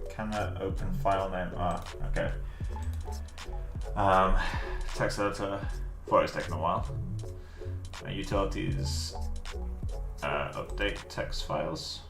Can that open file name? Ah, okay. Text editor. Thought it's taking a while. Utilities. Update text files.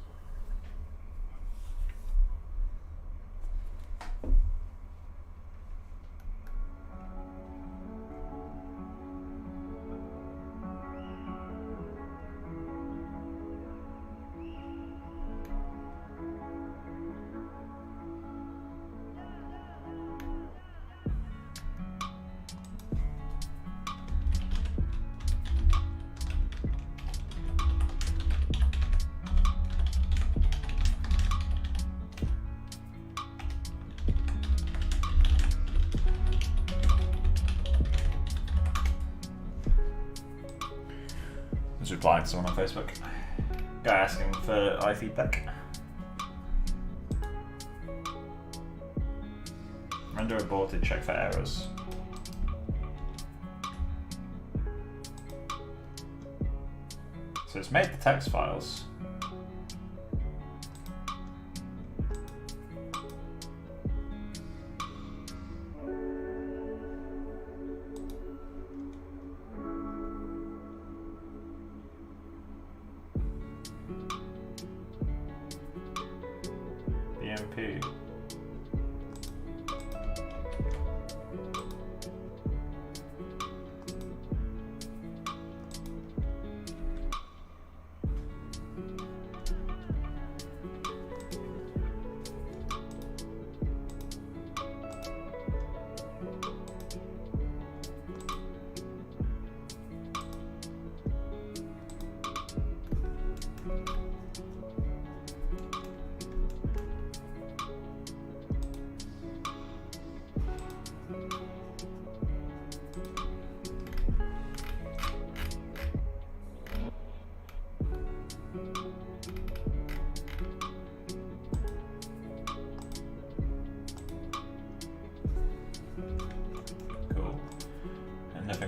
Replying to someone on Facebook. Guy asking for eye feedback. Render aborted, check for errors. So it's made the text files. BMP.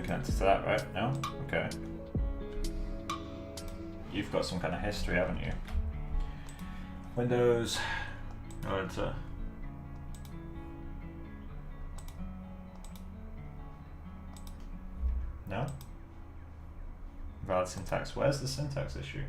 connected to that, right? No? Okay. You've got some kind of history, haven't you? Windows, enter. No? Valid syntax. Where's the syntax issue?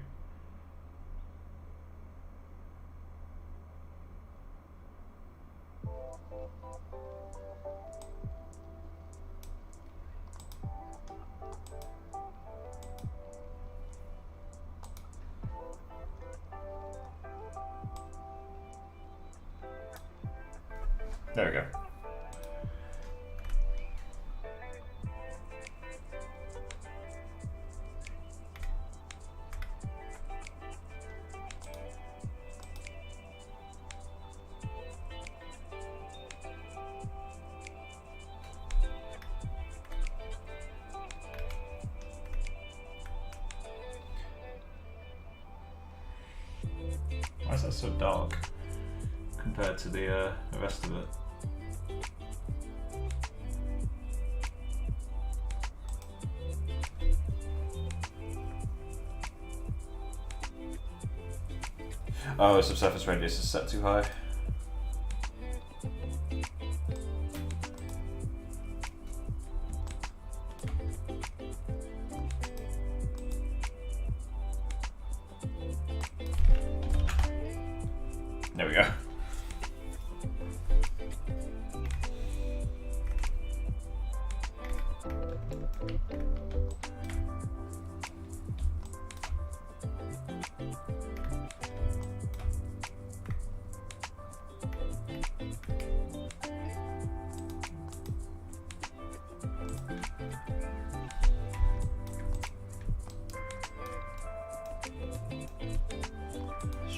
There we go. Why is that so dark compared to the rest of it? Oh, subsurface radius is set too high. There we go.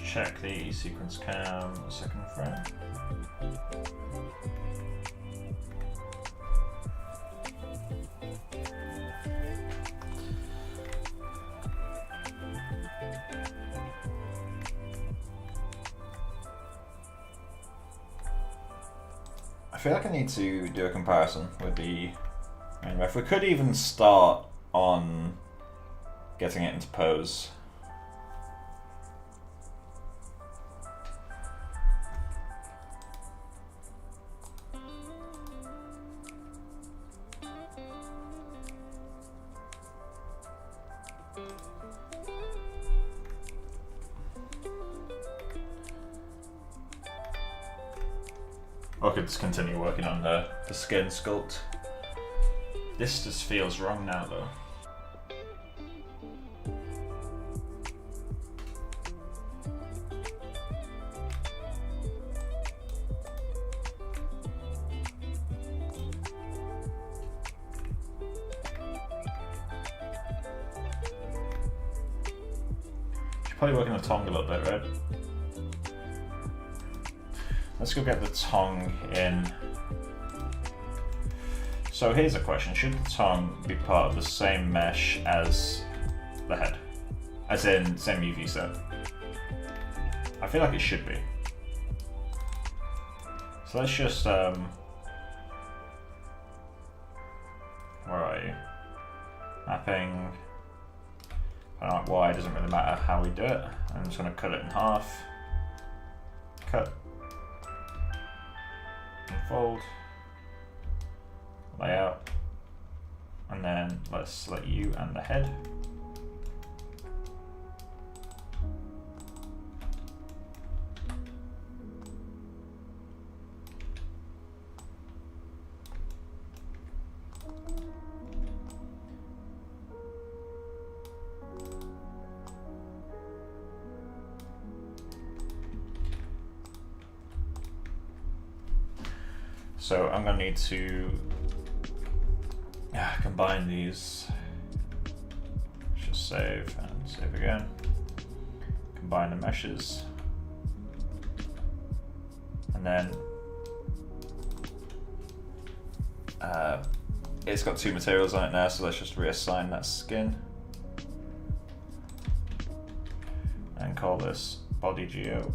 Check the sequence cam second frame. I feel like I need to do a comparison with the main ref. We could even start on getting it into pose. I could just continue working on the skin sculpt. This just feels wrong now though. Should probably work on the tongue a little bit, right? Let's go get the tongue in. So here's a question. Should the tongue be part of the same mesh as the head? As in, same UV set? I feel like it should be. So let's just, where are you? Mapping. I don't know why, it doesn't really matter how we do it. I'm just gonna cut it in half. Cut. Unfold, layout, and then let's select you and the head. So I'm going to need to combine these. Just save and save again. Combine the meshes. And then it's got two materials on it now, so let's just reassign that skin. And call this body geo.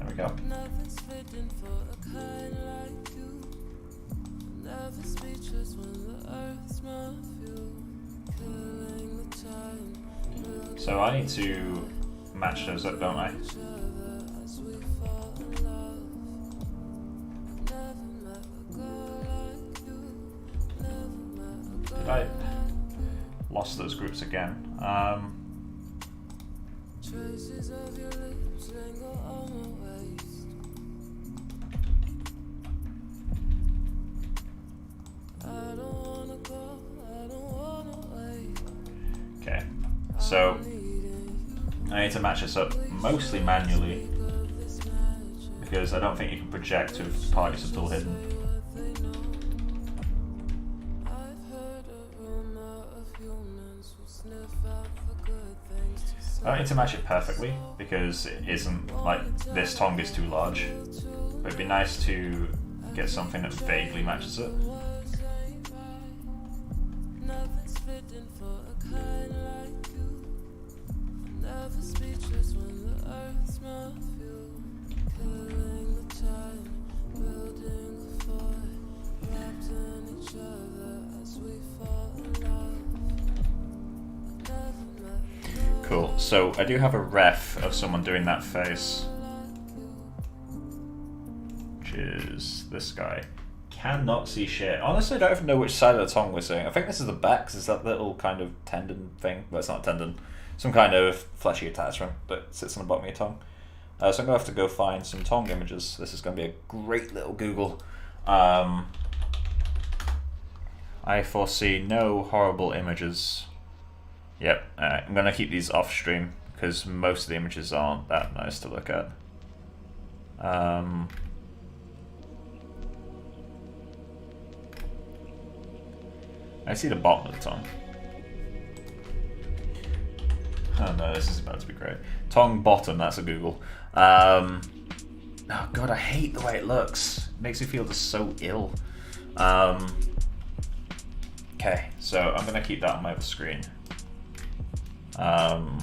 There we go. So I need to match those up, don't I? Did I lost those groups again? Okay, so I need to match this up mostly manually because I don't think you can project if parties are still hidden. I don't need to match it perfectly because it isn't like this tongue is too large, but it'd be nice to get something that vaguely matches it. Cool, so I do have a ref of someone doing that face, which is this guy. Cannot see shit. Honestly, I don't even know which side of the tongue we're seeing. I think this is the back, because it's that little kind of tendon thing. Well, it's not a tendon. Some kind of fleshy attachment that sits on the bottom of your tongue. So I'm going to have to go find some tongue images. This is going to be a great little Google. I foresee no horrible images. Yep, I'm going to keep these off stream because most of the images aren't that nice to look at. I see the bottom of the tongue. Oh no, this is about to be great. Tongue bottom, that's a Google. Oh god, I hate the way it looks. It makes me feel just so ill. Okay, so I'm going to keep that on my other screen. In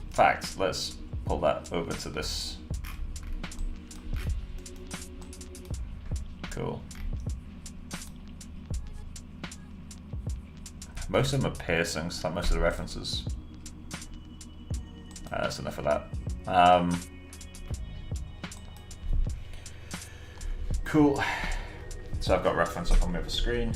fact, let's pull that over to this. Cool. Most of them are piercings, like most of the references. That's enough of that. Cool. So I've got reference up on my other screen.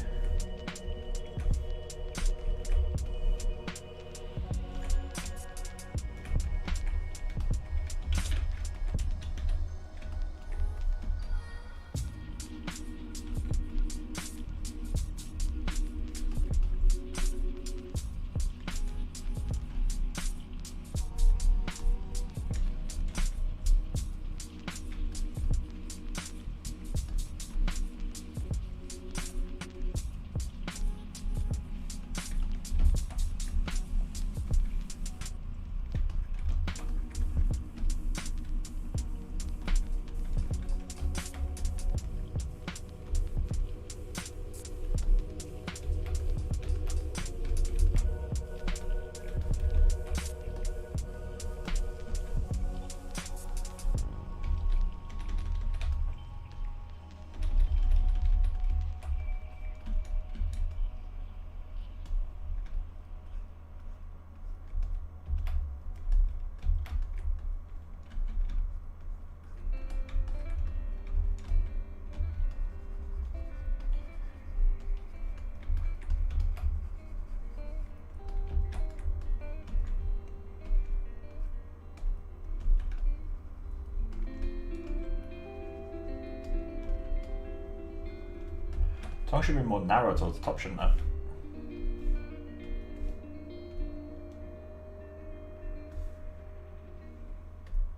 Tongue should be more narrow towards the top, shouldn't it?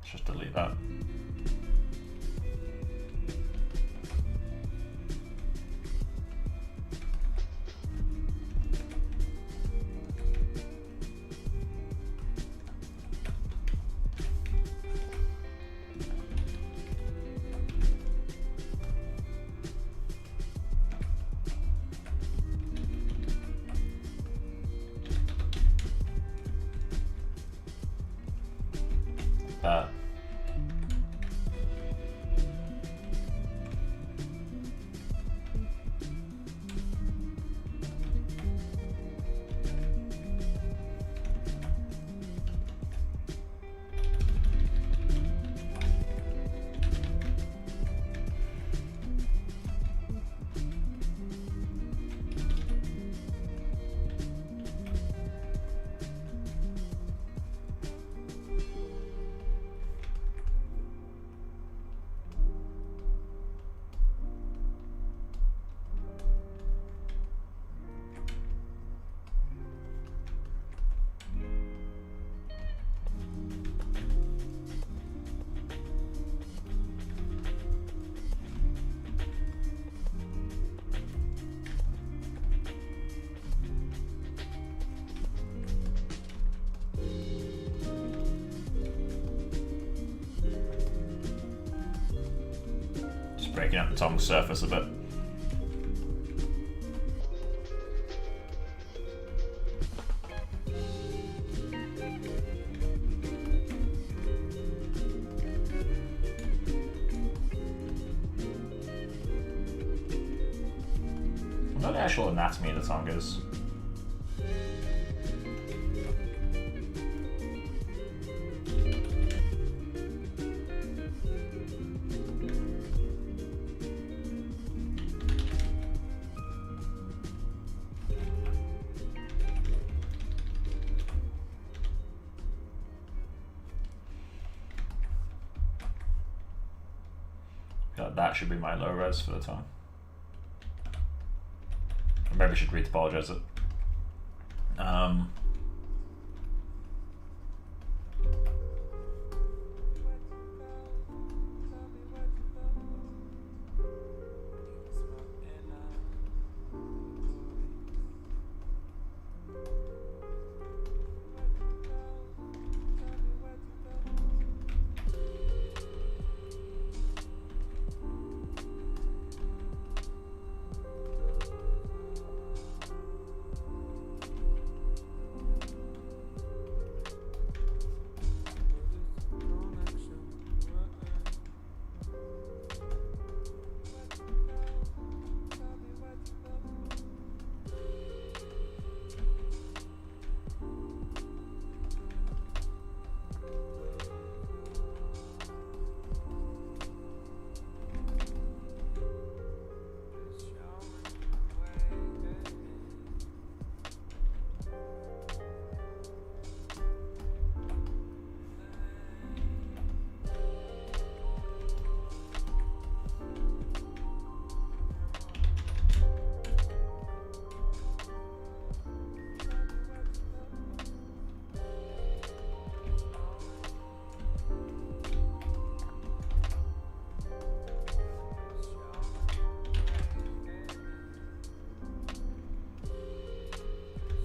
Let's just delete that. breaking up the tongue surface a bit. I know the actual anatomy of the tongue is. That should be my low res for the tongue. Or maybe I should re-topologize it.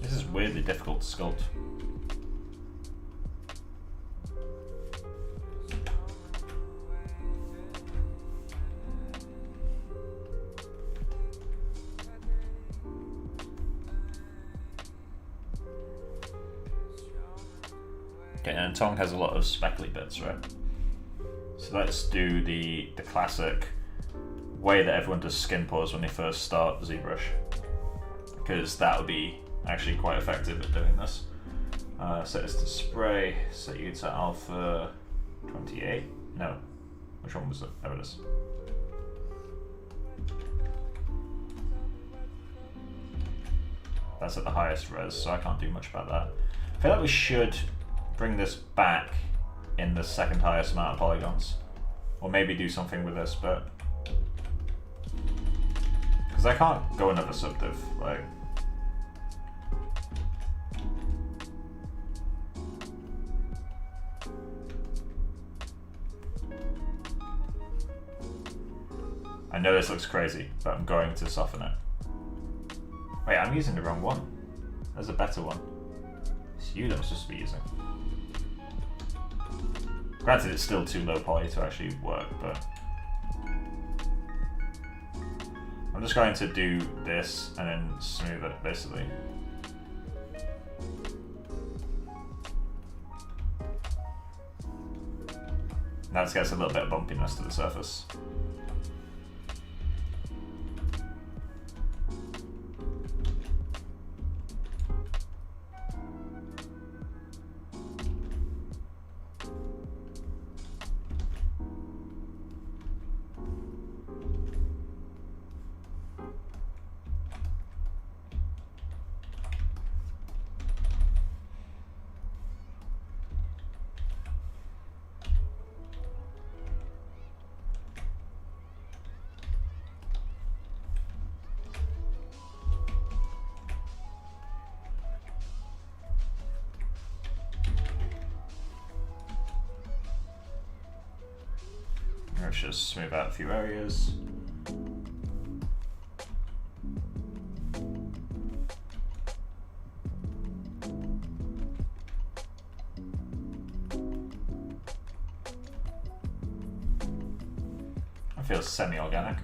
This is weirdly difficult to sculpt. Okay, and tongue has a lot of speckly bits, right? So let's do the classic way that everyone does skin pores when they first start ZBrush, because that would be actually quite effective at doing this. Set this to spray, set you to alpha 28. No, which one was it? There it is. That's at the highest res, so I can't do much about that. I feel like we should bring this back in the second highest amount of polygons, or maybe do something with this, but because I can't go another subdiv, like. I know this looks crazy, but I'm going to soften it. Wait, I'm using the wrong one. There's a better one. It's you that I'm supposed to be using. Granted, it's still too low poly to actually work, but I'm just going to do this and then smooth it, basically. Now this gets a little bit of bumpiness to the surface. Let's just smooth out a few areas. I feels semi-organic.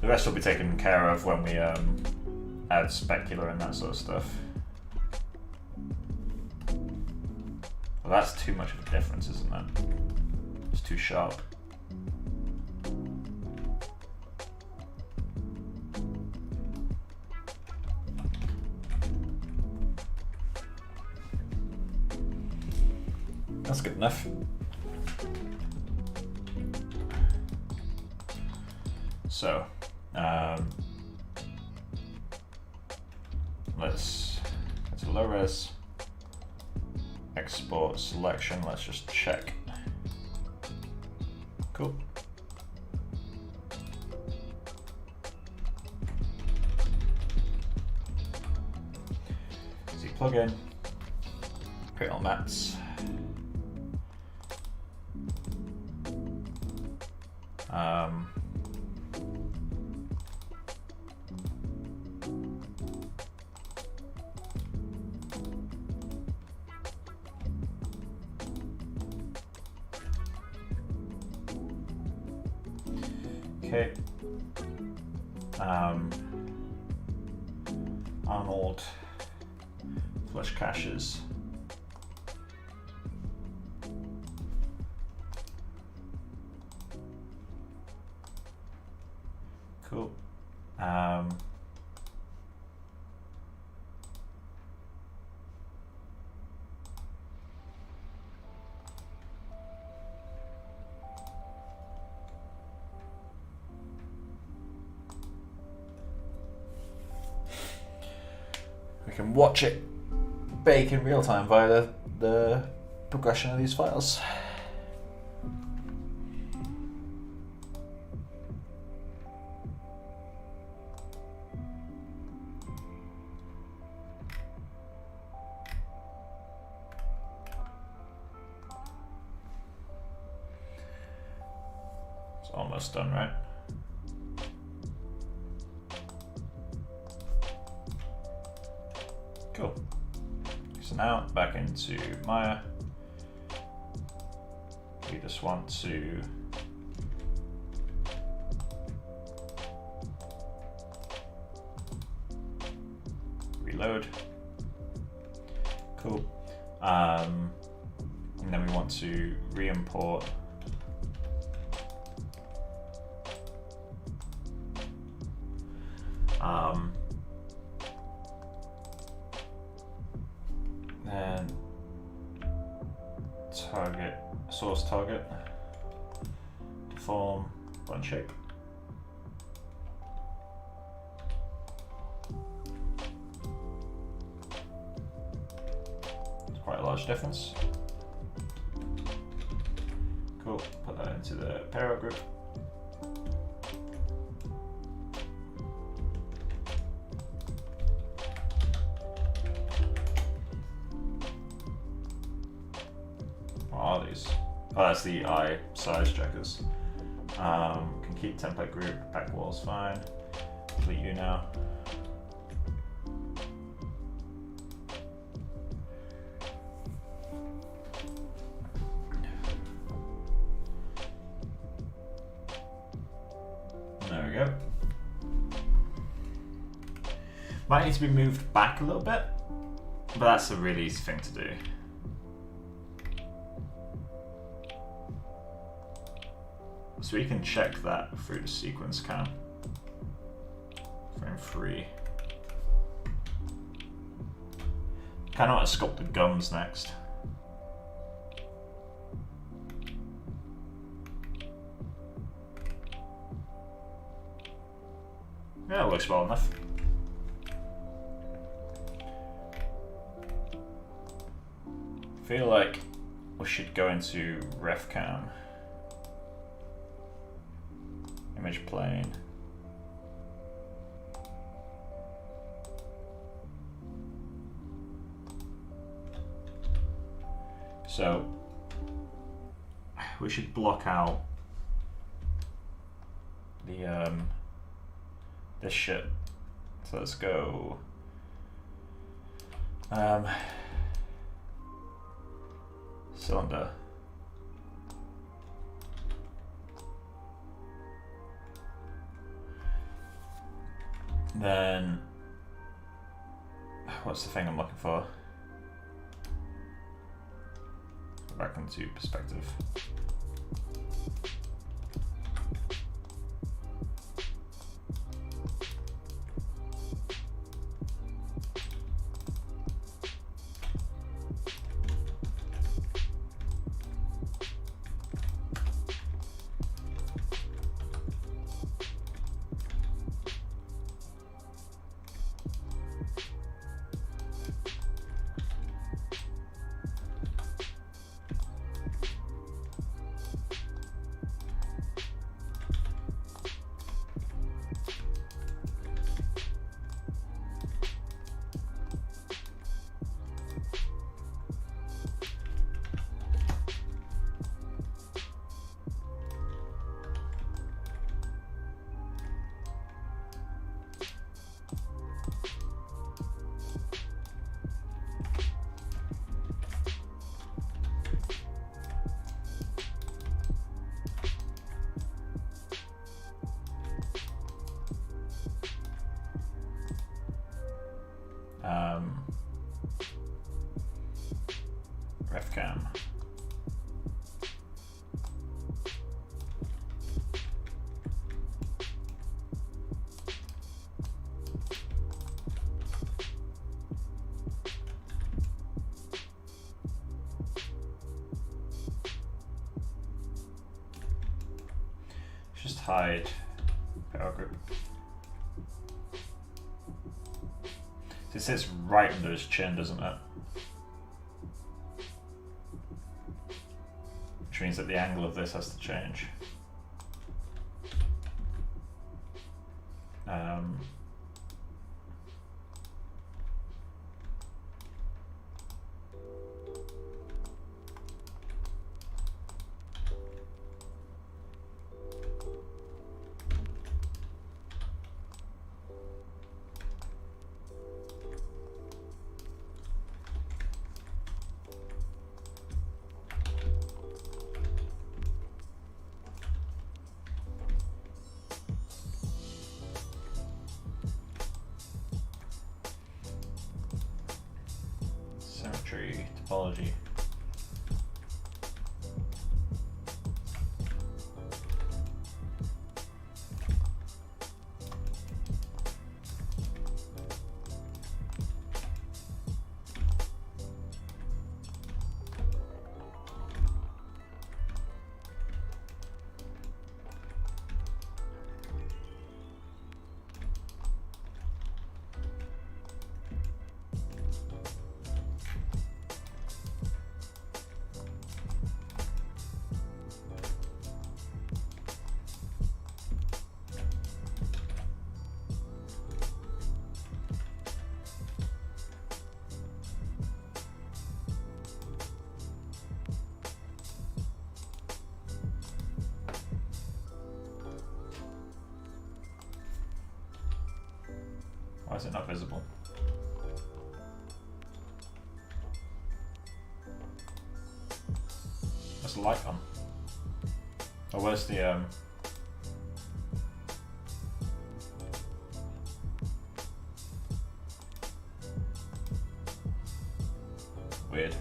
The rest will be taken care of when we add specular and that sort of stuff. Well, that's too much of a difference, isn't it? It's too sharp. That's good enough. So, let's go to low res, export selection, let's just check. Cool. See plugin, create all maps. Okay. Arnold flush caches. Cool. We can watch it bake in real time via the progression of these files. It's almost done, right? Cool. So now back into Maya. We just want to reload. Cool. And then we want to re-import then target, source target, deform, bun shape. It's quite a large difference. Cool, put that into the Pierrot group. Are these? Oh, that's the eye size checkers. Can keep template group, back walls fine. Delete you now. There we go. Might need to be moved back a little bit, but that's a really easy thing to do. So we can check that through the sequence count. Frame 3. Kind of want to sculpt the gums next. Yeah, it looks well enough. Feel like we should go into RefCam. Image plane. So we should block out the this shit. So let's go cylinder. Then, what's the thing I'm looking for? Go back into perspective. Refcam. Just hide power group. It sits right under his chin, doesn't it? Which means that the angle of this has to change. Symmetry, topology. Why is it not visible? Where's the light on? Oh, where's the weird.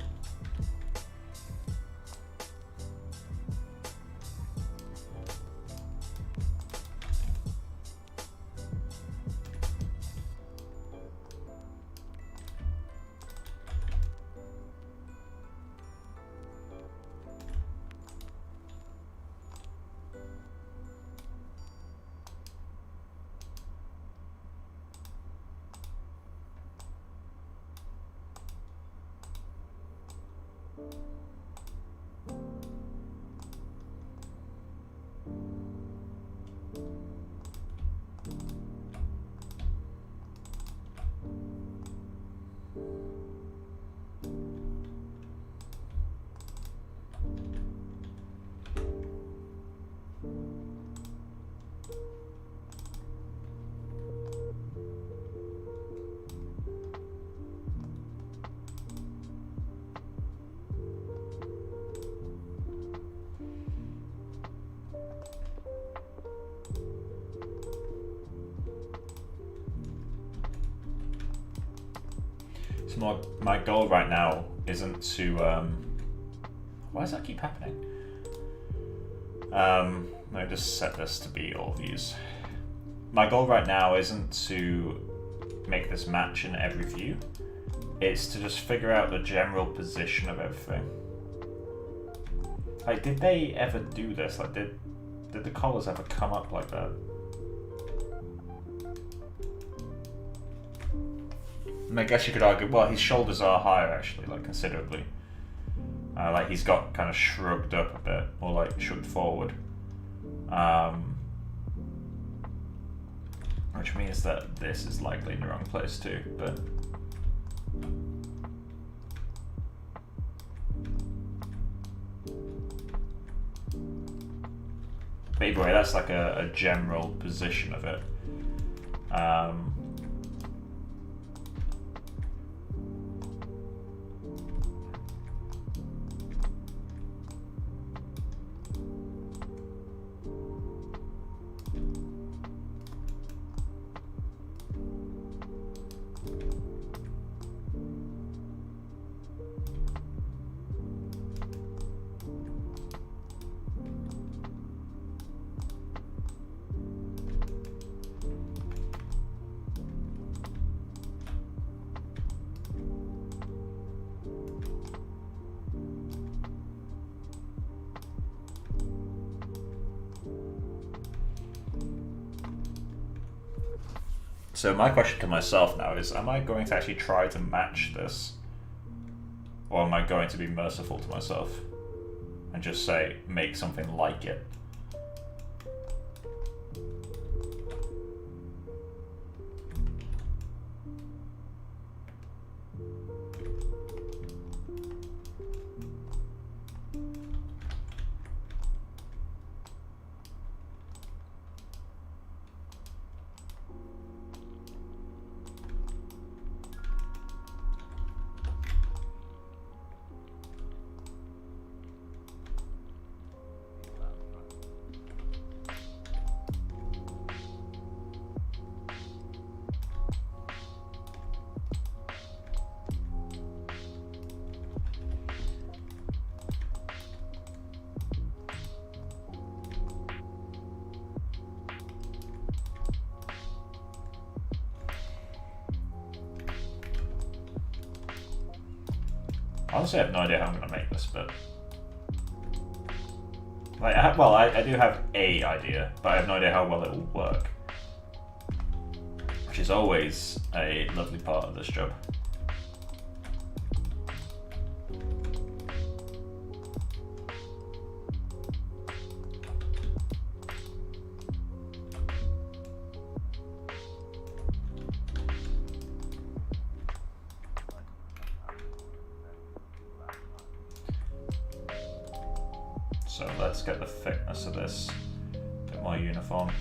my goal right now isn't to. Why does that keep happening? Let me just set this to be all views. My goal right now isn't to make this match in every view. It's to just figure out the general position of everything. Like, did they ever do this? Like, did the collars ever come up like that? And I guess you could argue, well, his shoulders are higher actually, like considerably. Like he's got kind of shrugged up a bit, or like shrugged forward. Which means that this is likely in the wrong place too, but... But either way, that's like a general position of it. So my question to myself now is, am I going to actually try to match this? Or am I going to be merciful to myself and just say, make something like it? Honestly, I have no idea how I'm going to make this, but... Like, I do have a idea, but I have no idea how well it will work. Which is always a lovely part of this job. So let's get the thickness of this a bit more uniform.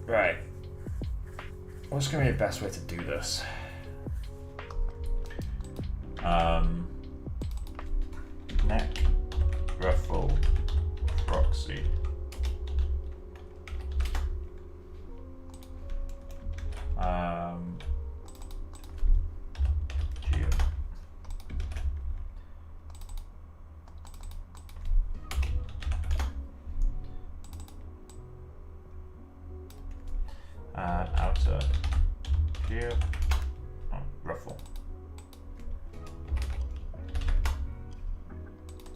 Right. What's going to be the best way to do this? Neck, ruffle, proxy. Geo. Outer geo, ruffle.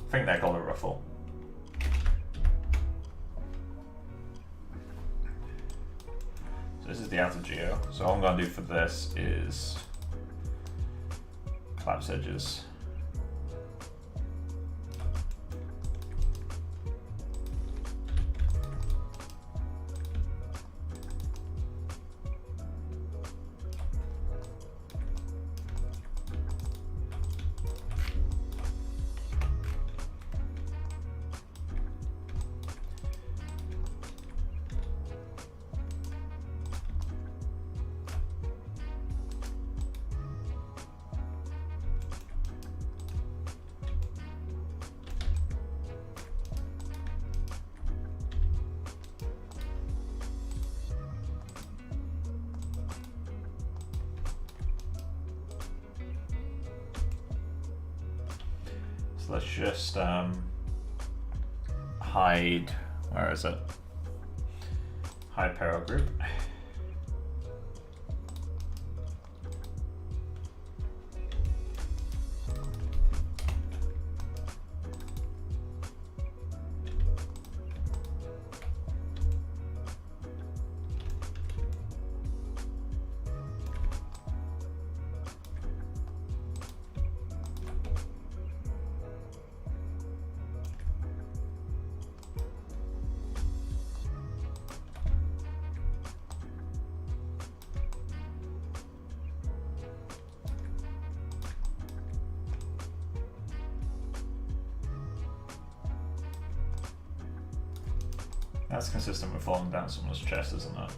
I think they call it ruffle. So this is the outer geo. So all I'm going to do for this is collapse edges. So let's just hide, where is it? Hide Pierrot group. That's consistent with falling down someone's chest, isn't it?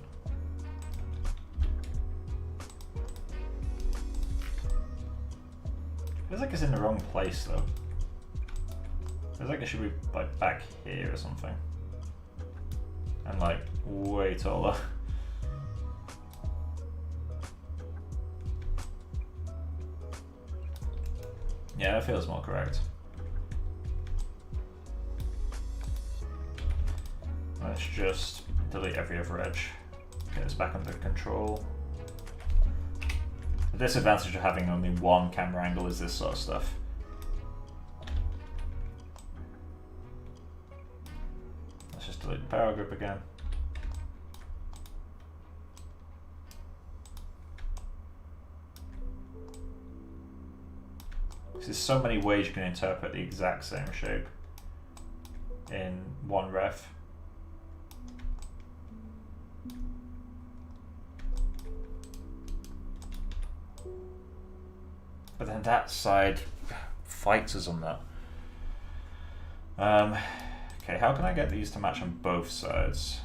Feels like it's in the wrong place though. Feels like it should be like back here or something. And like way taller. Yeah, that feels more correct. Let's just delete every other edge. Get us back under control. The disadvantage of having only one camera angle is this sort of stuff. Let's just delete the power grip again. There's so many ways you can interpret the exact same shape in one ref. But then that side fights us on that. Okay, how can I get these to match on both sides?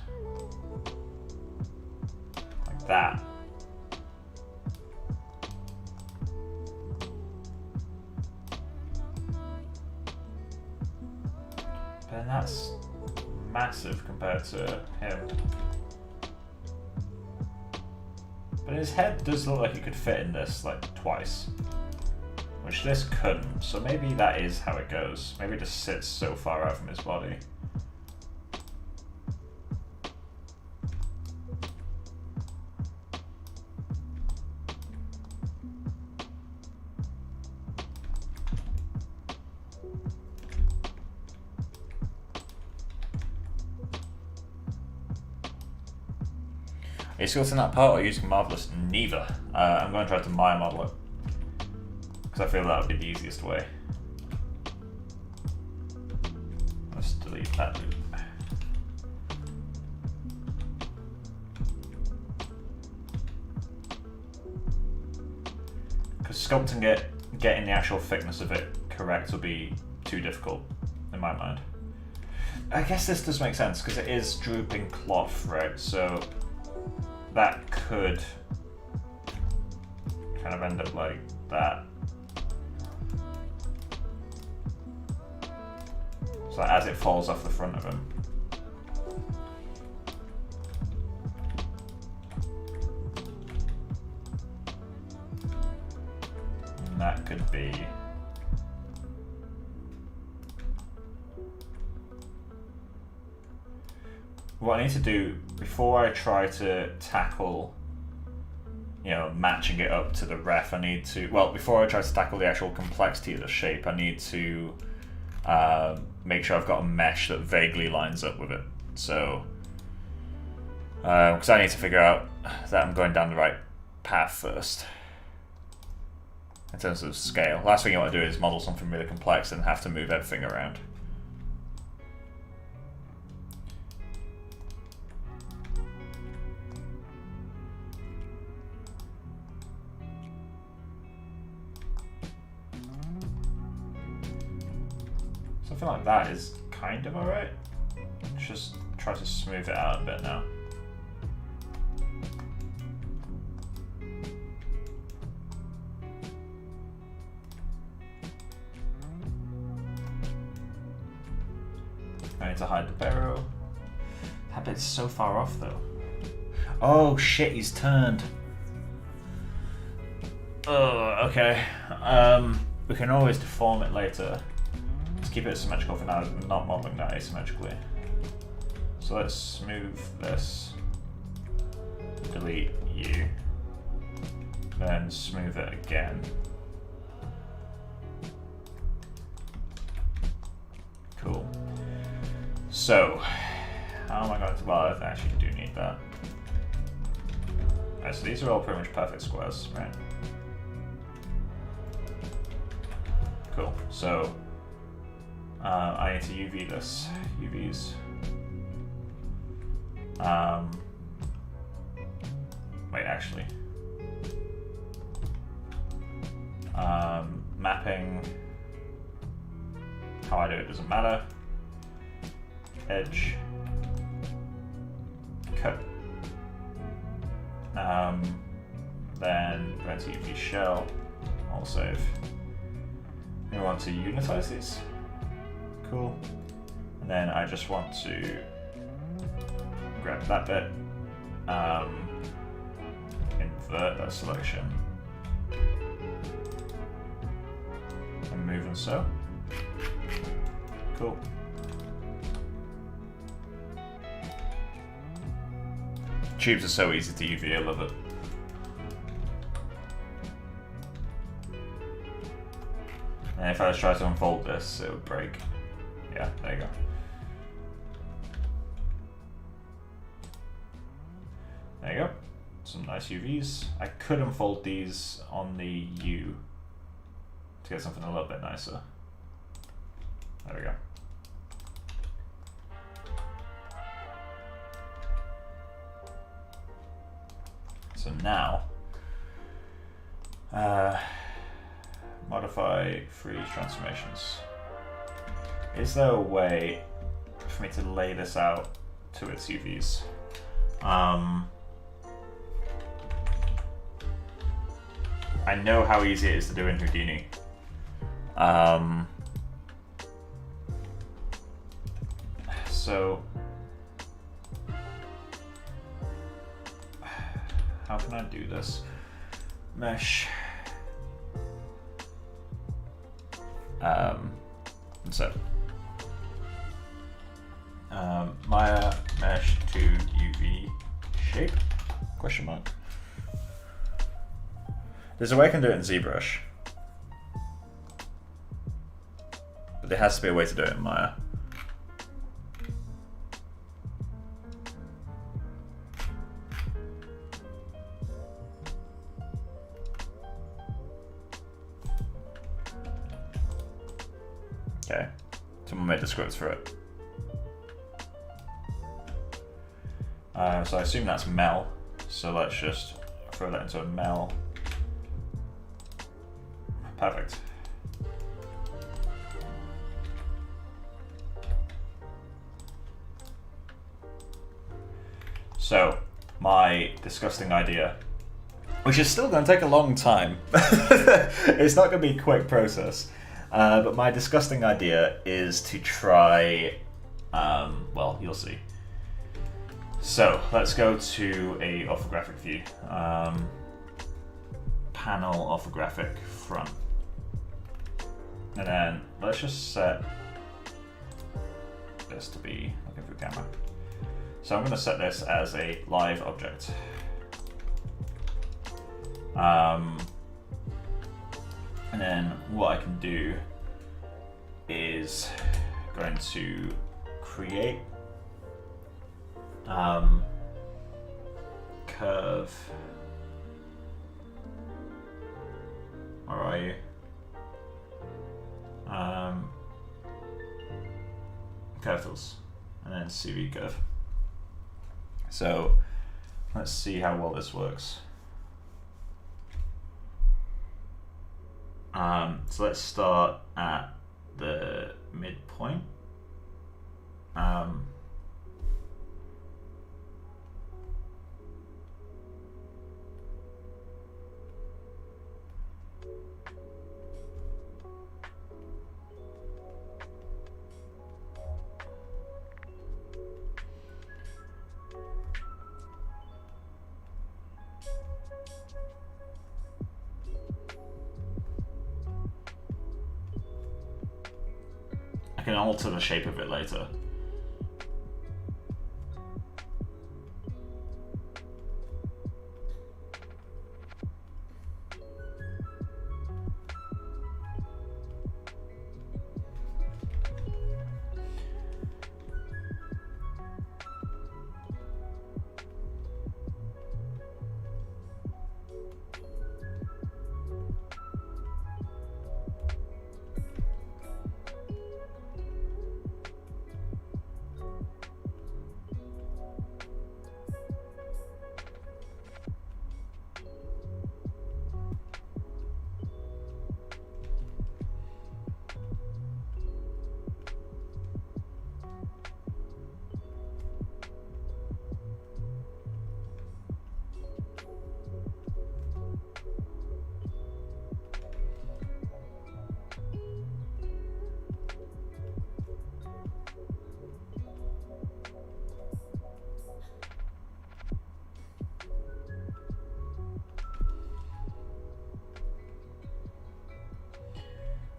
Like that. But then that's massive compared to him. But his head does look like it could fit in this like twice. Which this couldn't, so maybe that is how it goes. Maybe it just sits so far out from his body. Are you skilled in that part or using Marvelous? Neither. I'm going to try to Maya model it. I feel that would be the easiest way. Let's delete that loop. Because sculpting it, getting the actual thickness of it correct will be too difficult in my mind. I guess this does make sense because it is drooping cloth, right? So that could kind of end up like that. So as it falls off the front of him. And that could be... What I need to do before I try to tackle, you know, matching it up to the ref, I need to, well, before I try to tackle the actual complexity of the shape, I need to make sure I've got a mesh that vaguely lines up with it. So, because I need to figure out that I'm going down the right path first in terms of scale. Last thing you want to do is model something really complex and have to move everything around. Something like that is kind of alright. Just try to smooth it out a bit now. I need to hide the barrel. That bit's so far off though. Oh shit, he's turned. Oh, okay. We can always deform it later. to keep it symmetrical for now, I'm not modeling that asymmetrically. So let's smooth this, delete you, then smooth it again. Cool. So, how am I going to, well, I actually do need that. Alright, so these are all pretty much perfect squares, right? Cool. So, I need to UV this. UVs. Wait, actually. Mapping. How I do it doesn't matter. Edge. Cut. Then go into UV shell. All save. We want to unitize these. Cool. And then I just want to grab that bit, invert that selection, and move and so. Cool. Tubes are so easy to UV, I love it. And if I try to unfold this, it would break. Yeah, there you go. There you go. Some nice UVs. I could unfold these on the U to get something a little bit nicer. There we go. So now, modify freeze transformations. Is there a way for me to lay this out to its UVs? I know how easy it is to do in Houdini. So how can I do this? Mesh. So Maya mesh to UV shape? Question mark. There's a way I can do it in ZBrush, but there has to be a way to do it in Maya. Okay, someone made the scripts for it. So I assume that's Mel, so let's just throw that into a Mel. Perfect. So, my disgusting idea, which is still going to take a long time. It's not going to be a quick process. But my disgusting idea is to try, well, you'll see. So, let's go to a orthographic view. Panel orthographic front. And then let's just set this to be looking through camera. So I'm going to set this as a live object. And then what I can do is going to create curve. Where are you? Curve tools, and then CV curve. So let's see how well this works. So let's start at the midpoint. can alter the shape of it later.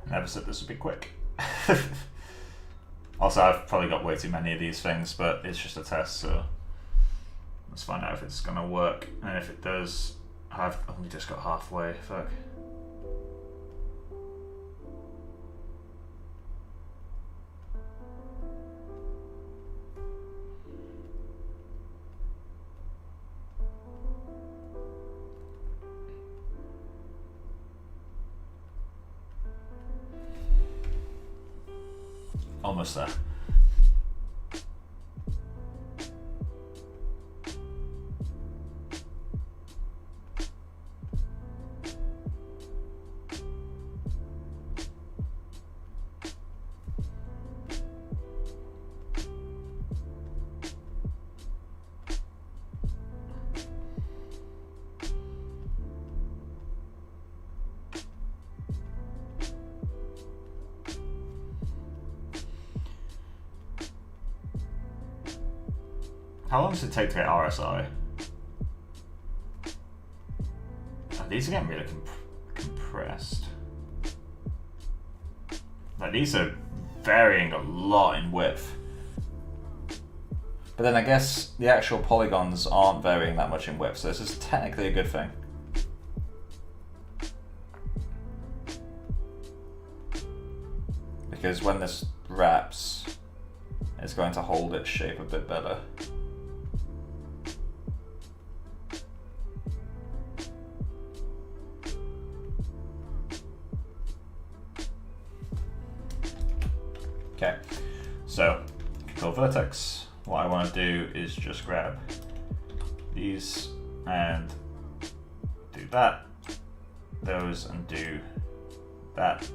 Never said this would be quick. Also, I've probably got way too many of these things, but it's just a test, so let's find out if it's gonna work. And if it does, I've only just got halfway. Fuck. Almost there. How long does it take to get RSI? Oh, these are getting really compressed. Like, these are varying a lot in width. But then I guess the actual polygons aren't varying that much in width, so this is technically a good thing. Because when this wraps, it's going to hold its shape a bit better. Okay, so control vertex. What I want to do is just grab these and do that, those, and do that.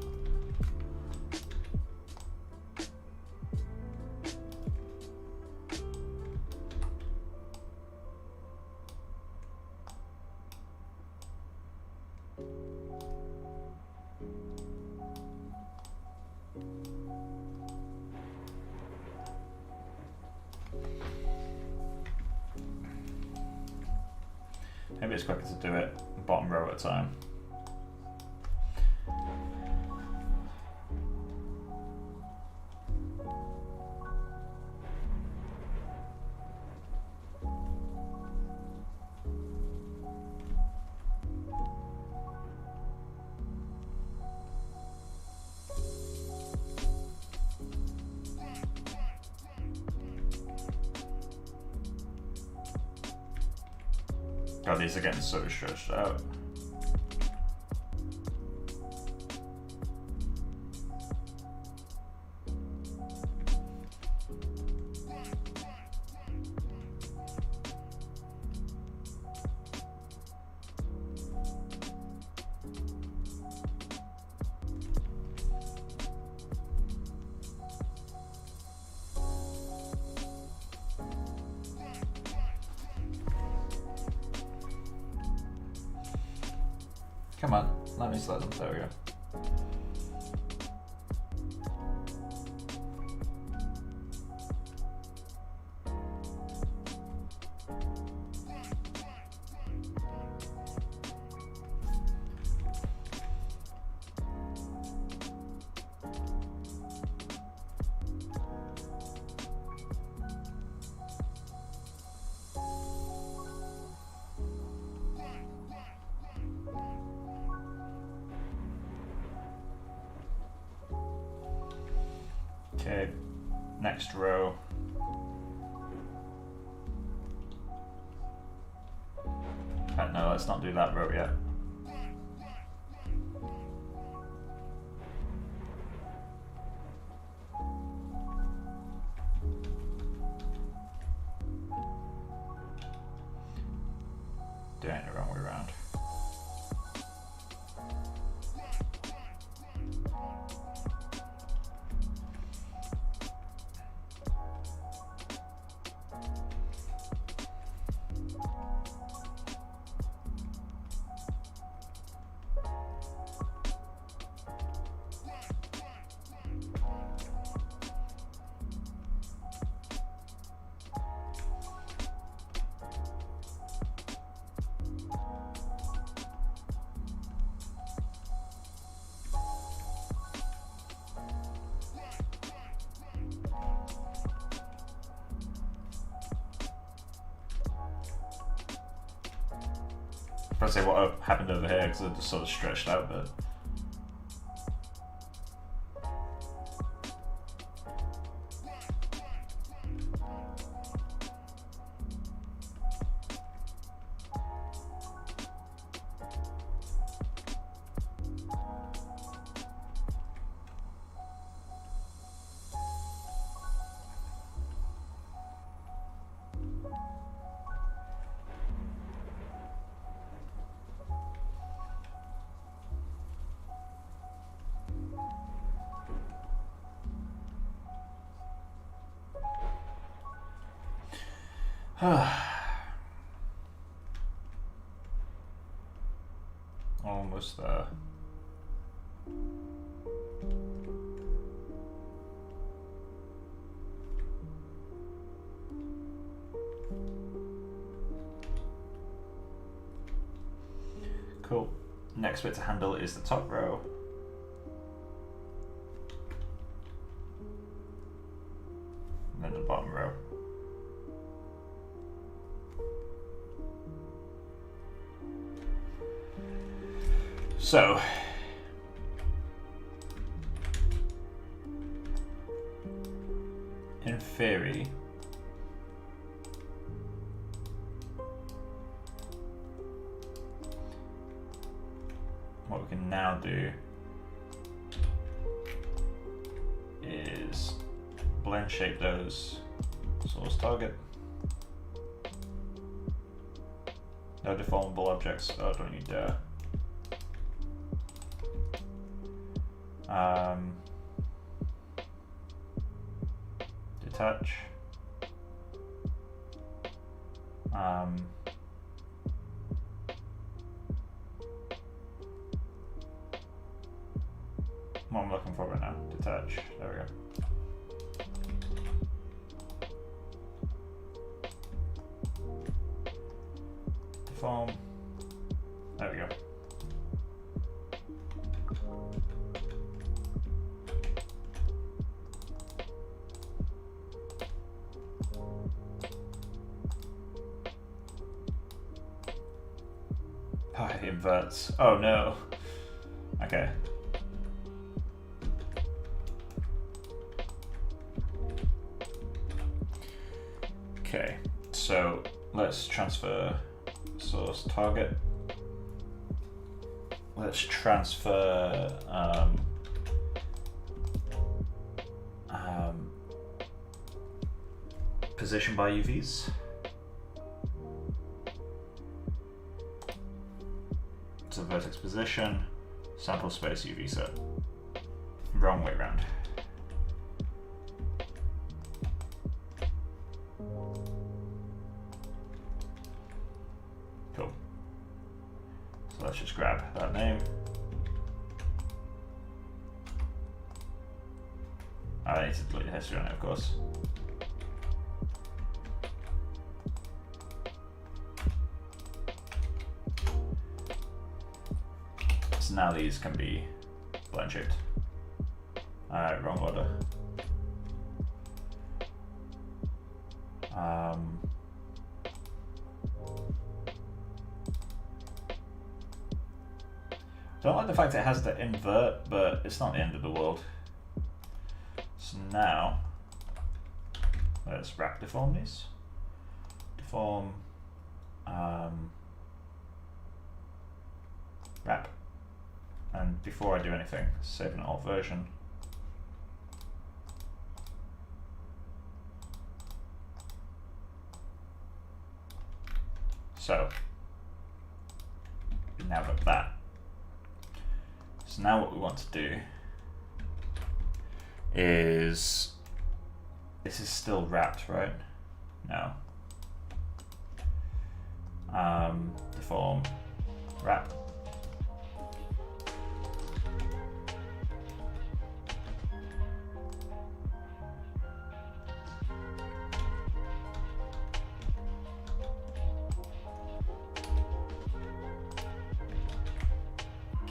Maybe it's quicker to do it bottom row at a time. God, these are getting so stretched out. Come on, let me select them. There we go. Okay, next row. No, let's not do that row yet. Doing it the wrong way around. I was going to say what happened over here because it just sort of stretched out a bit. Almost there. Cool. Next bit to handle is the top row. And then the bottom row. So, in theory, what we can now do is blend shape those source target. No deformable objects. Oh, don't need that. Detach. What I'm looking for right now. Detach. There we go. Deform. There we go. Oh, it inverts. Oh no. Okay. Okay, so let's transfer source target. Let's transfer position by UVs. So vertex position, sample space UV set. Wrong way around. Cool. So let's just grab that name. I need to delete the history on it, of course. So now these can be blend shaped. Wrong order. Don't like the fact it has the invert, but it's not the end of the world. So now let's wrap deform these. Deform, wrap. And before I do anything, save an alt version. So we now got that. So now what we want to do is, this is still wrapped, right? No. Deform, wrap.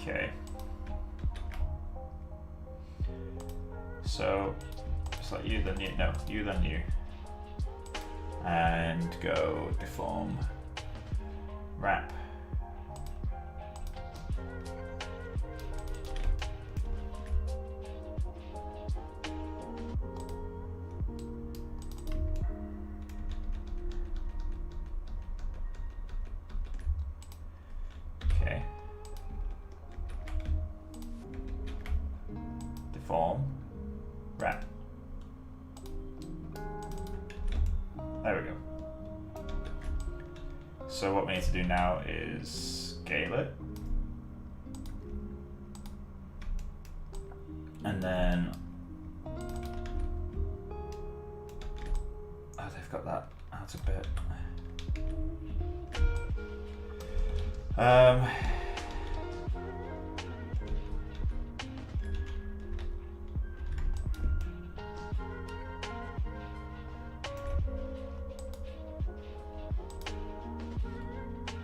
Okay. So select you, then you, no, you, then you. And go deform, wrap. Okay. Deform, wrap. There we go. So what we need to do now is scale it. And then, oh, they've got that out a bit.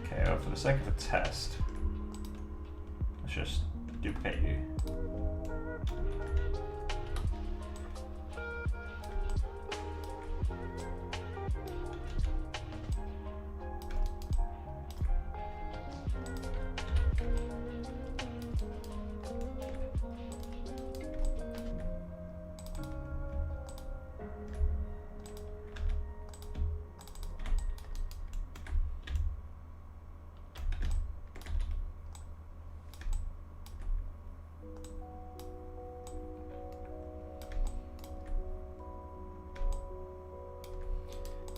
Okay, well, for the sake of a test, let's just duplicate you.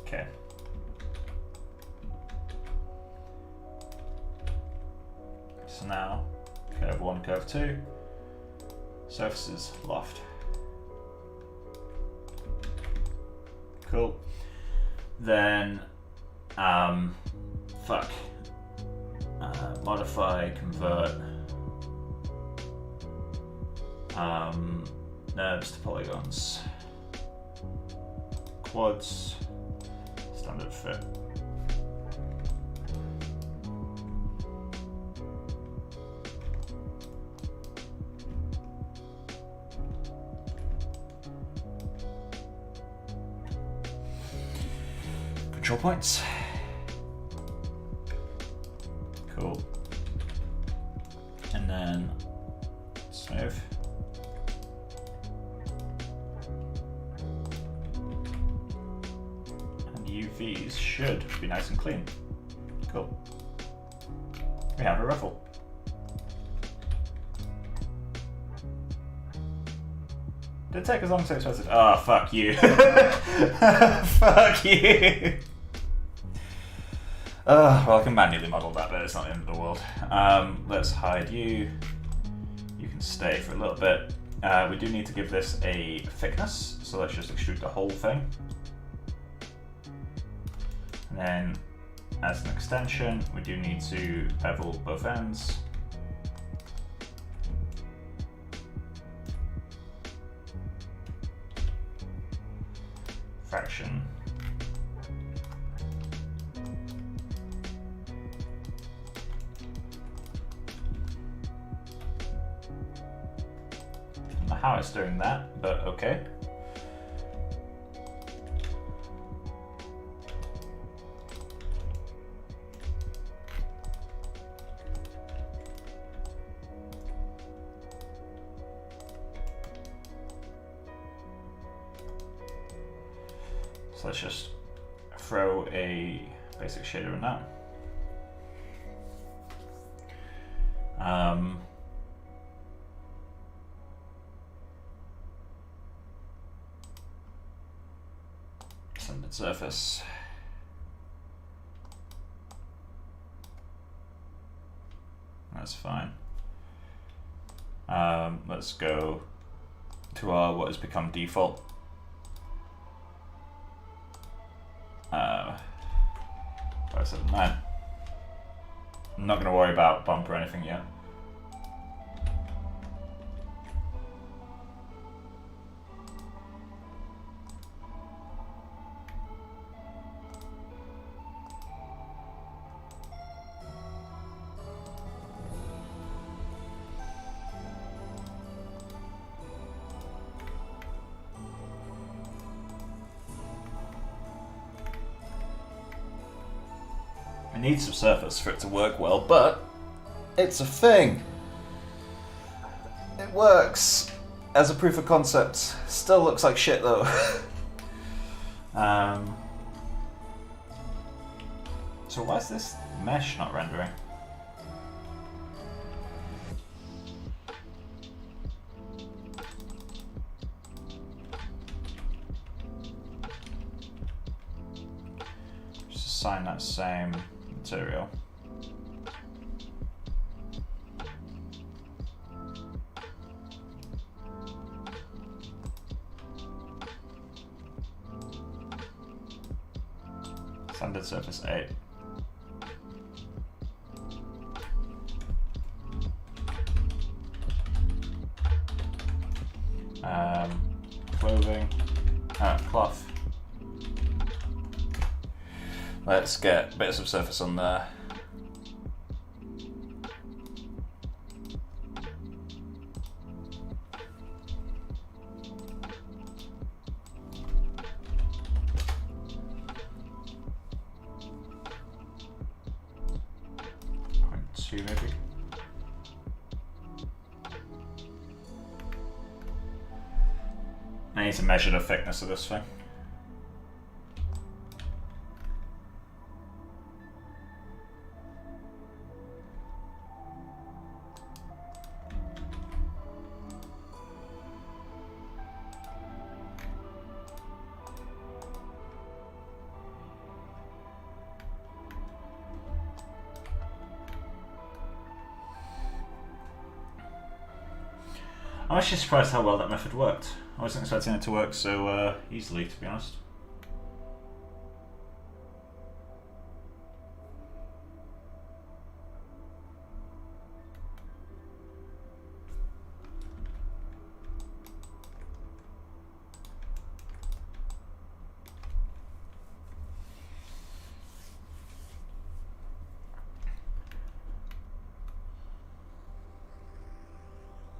Okay. So now, curve 1, curve 2, surfaces loft. Cool. Then, modify, convert, nerves to polygons, quads, standard fit. Control points. Cool. And then smooth. And UVs should be nice and clean. Cool. We have a ruffle. Did it take as long as I expected? Oh, fuck you. Fuck you. Well, I can manually model that, but it's not the end of the world. Let's hide you. You can stay for a little bit. We do need to give this a thickness, so let's just extrude the whole thing. And then, as an extension, we do need to bevel both ends. Fraction. Don't know how it's doing that, but okay. So let's just throw a basic shader in that. Sanded surface. That's fine. Let's go to our what has become default. 579. I'm not going to worry about bump or anything yet. Needs some surface for it to work well, but it's a thing. It works as a proof of concept. Still looks like shit though. So why is this mesh not rendering? Just assign that same material. Sanded surface 8. Clothing, cloth. Let's get bits of surface on there. Maybe. I need to measure the thickness of this thing. I'm actually surprised how well that method worked. I wasn't expecting it to work so easily, to be honest.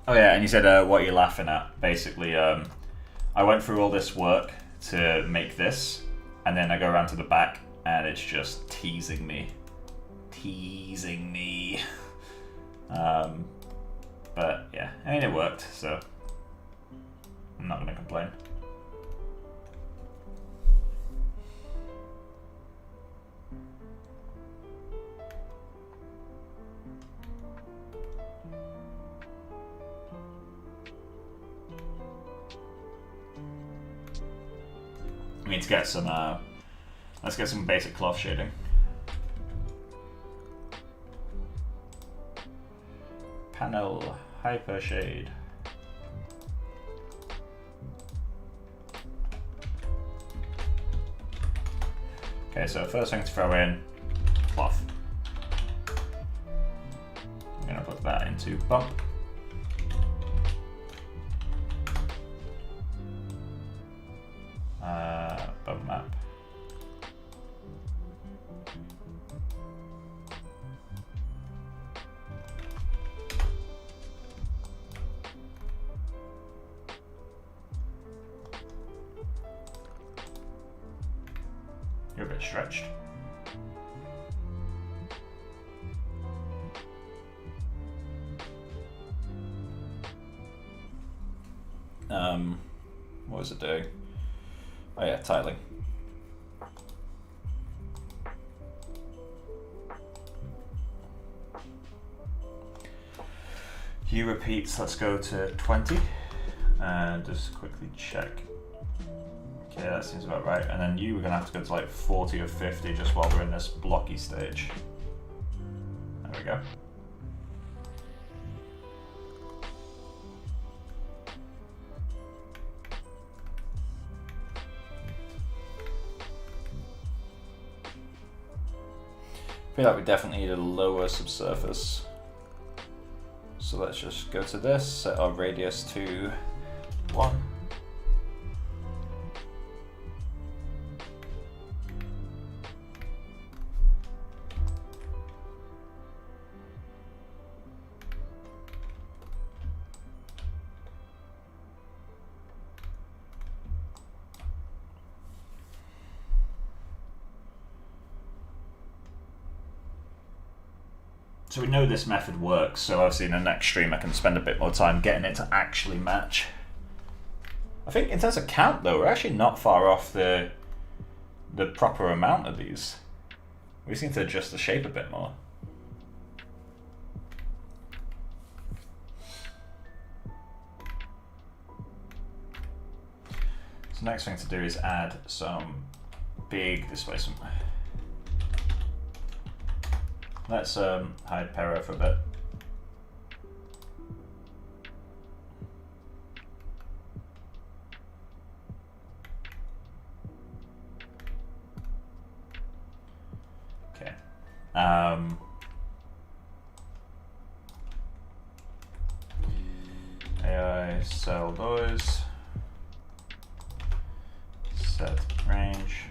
Oh yeah, and you said, what are you laughing at? Basically, I went through all this work to make this, and then I go around to the back, and it's just teasing me. Teasing me. But yeah, I mean, it worked, so I'm not going to complain. We need to get some, let's get some basic cloth shading. Panel, hyper shade. Okay, so first thing to throw in, cloth. I'm gonna put that into bump. Bump map. You're a bit stretched. What was it doing? Oh yeah, tiling. hue repeats, let's go to 20 and just quickly check. Okay, that seems about right. And then you, we're gonna have to go to like 40 or 50 just while we're in this blocky stage. There we go. I feel like we definitely need a lower subsurface. So let's just go to this, set our radius to 1. So we know this method works, so obviously in the next stream I can spend a bit more time getting it to actually match. I think in terms of count though, we're actually not far off the proper amount of these. We seem to adjust the shape a bit more. So next thing to do is add some big displacement. Let's hide Pierrot for a bit. Okay. AI cell noise. Set range.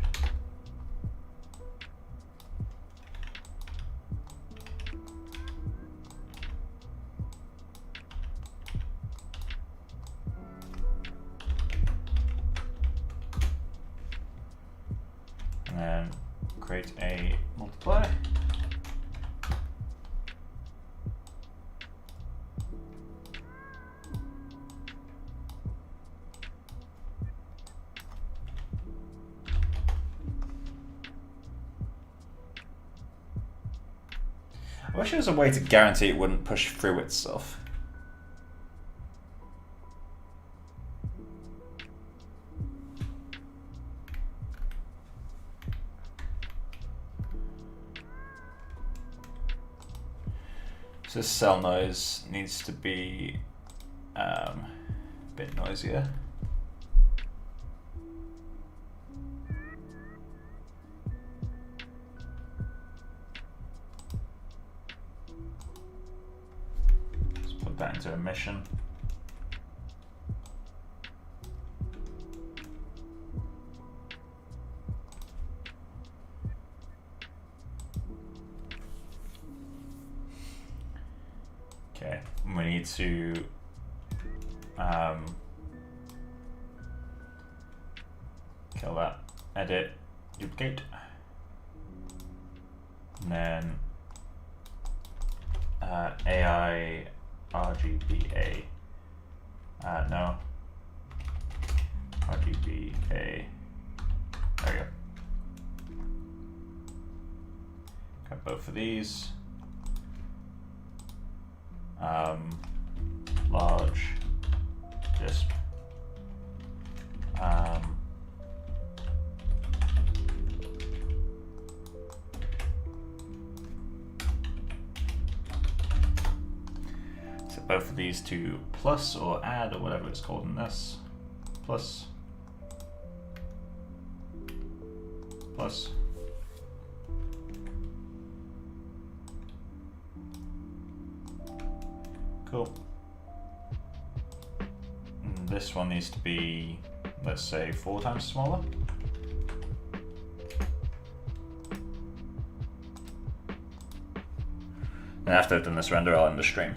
And then create a multiply. I wish there was a way to guarantee it wouldn't push through itself. So this cell noise needs to be a bit noisier. Let's put that into emission. Okay, we need to kill that, edit, duplicate, and then AI RGBA, no, RGBA, there we go. Got both of these. Large disp. Set both of these to plus or add or whatever it's called in this. Plus. Plus. Cool. And this one needs to be, let's say, 4 times smaller. And after I've done this render, I'll end the stream.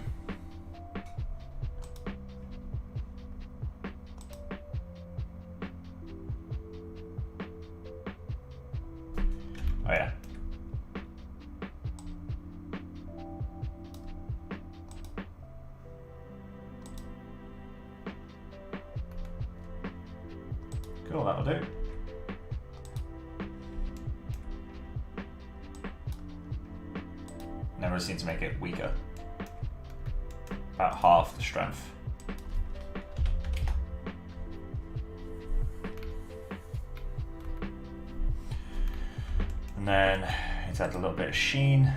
Oh yeah. Cool, that'll do. Never seem to make it weaker. about half the strength. And then let's add a little bit of sheen.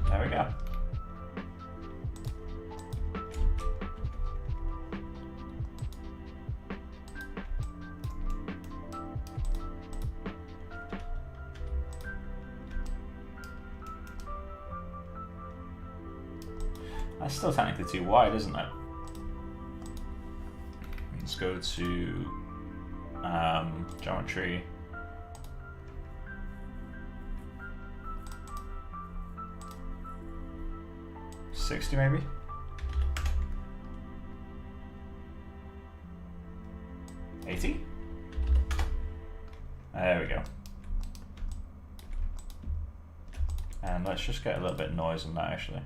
There we go. That's still technically too wide, isn't it? Let's go to geometry. $60 maybe? $80? There we go. And let's just get a little bit of noise on that actually.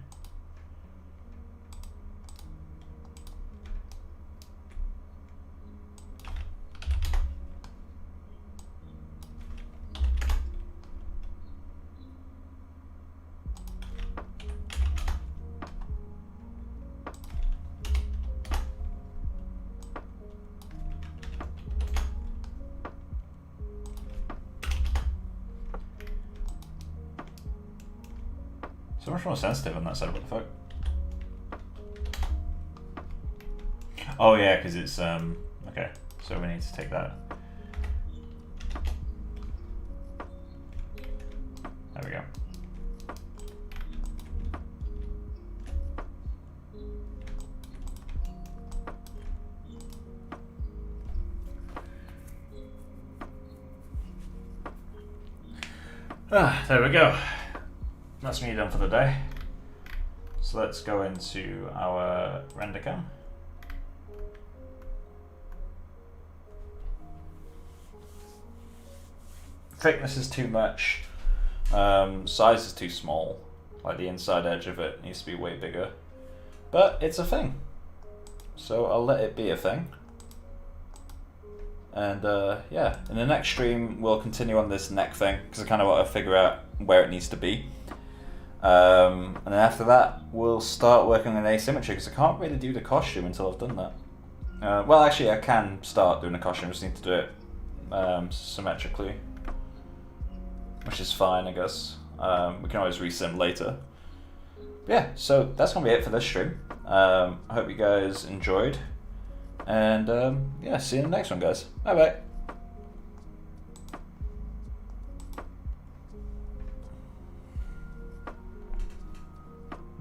So much more sensitive on that side, what the fuck? Oh yeah, because it's, okay, so we need to take that. There we go. There we go. That's me done for the day. So let's go into our render cam. Thickness is too much. Size is too small. Like the inside edge of it needs to be way bigger. But it's a thing. So I'll let it be a thing. And yeah, in the next stream we'll continue on this neck thing because I kind of want to figure out where it needs to be. And then after that we'll start working on asymmetry because I can't really do the costume until I've done that. Well, actually I can start doing the costume, I just need to do it symmetrically, which is fine I guess. We can always resim later. But yeah, so that's going to be it for this stream. I hope you guys enjoyed. And yeah, see you in the next one, guys. Bye bye.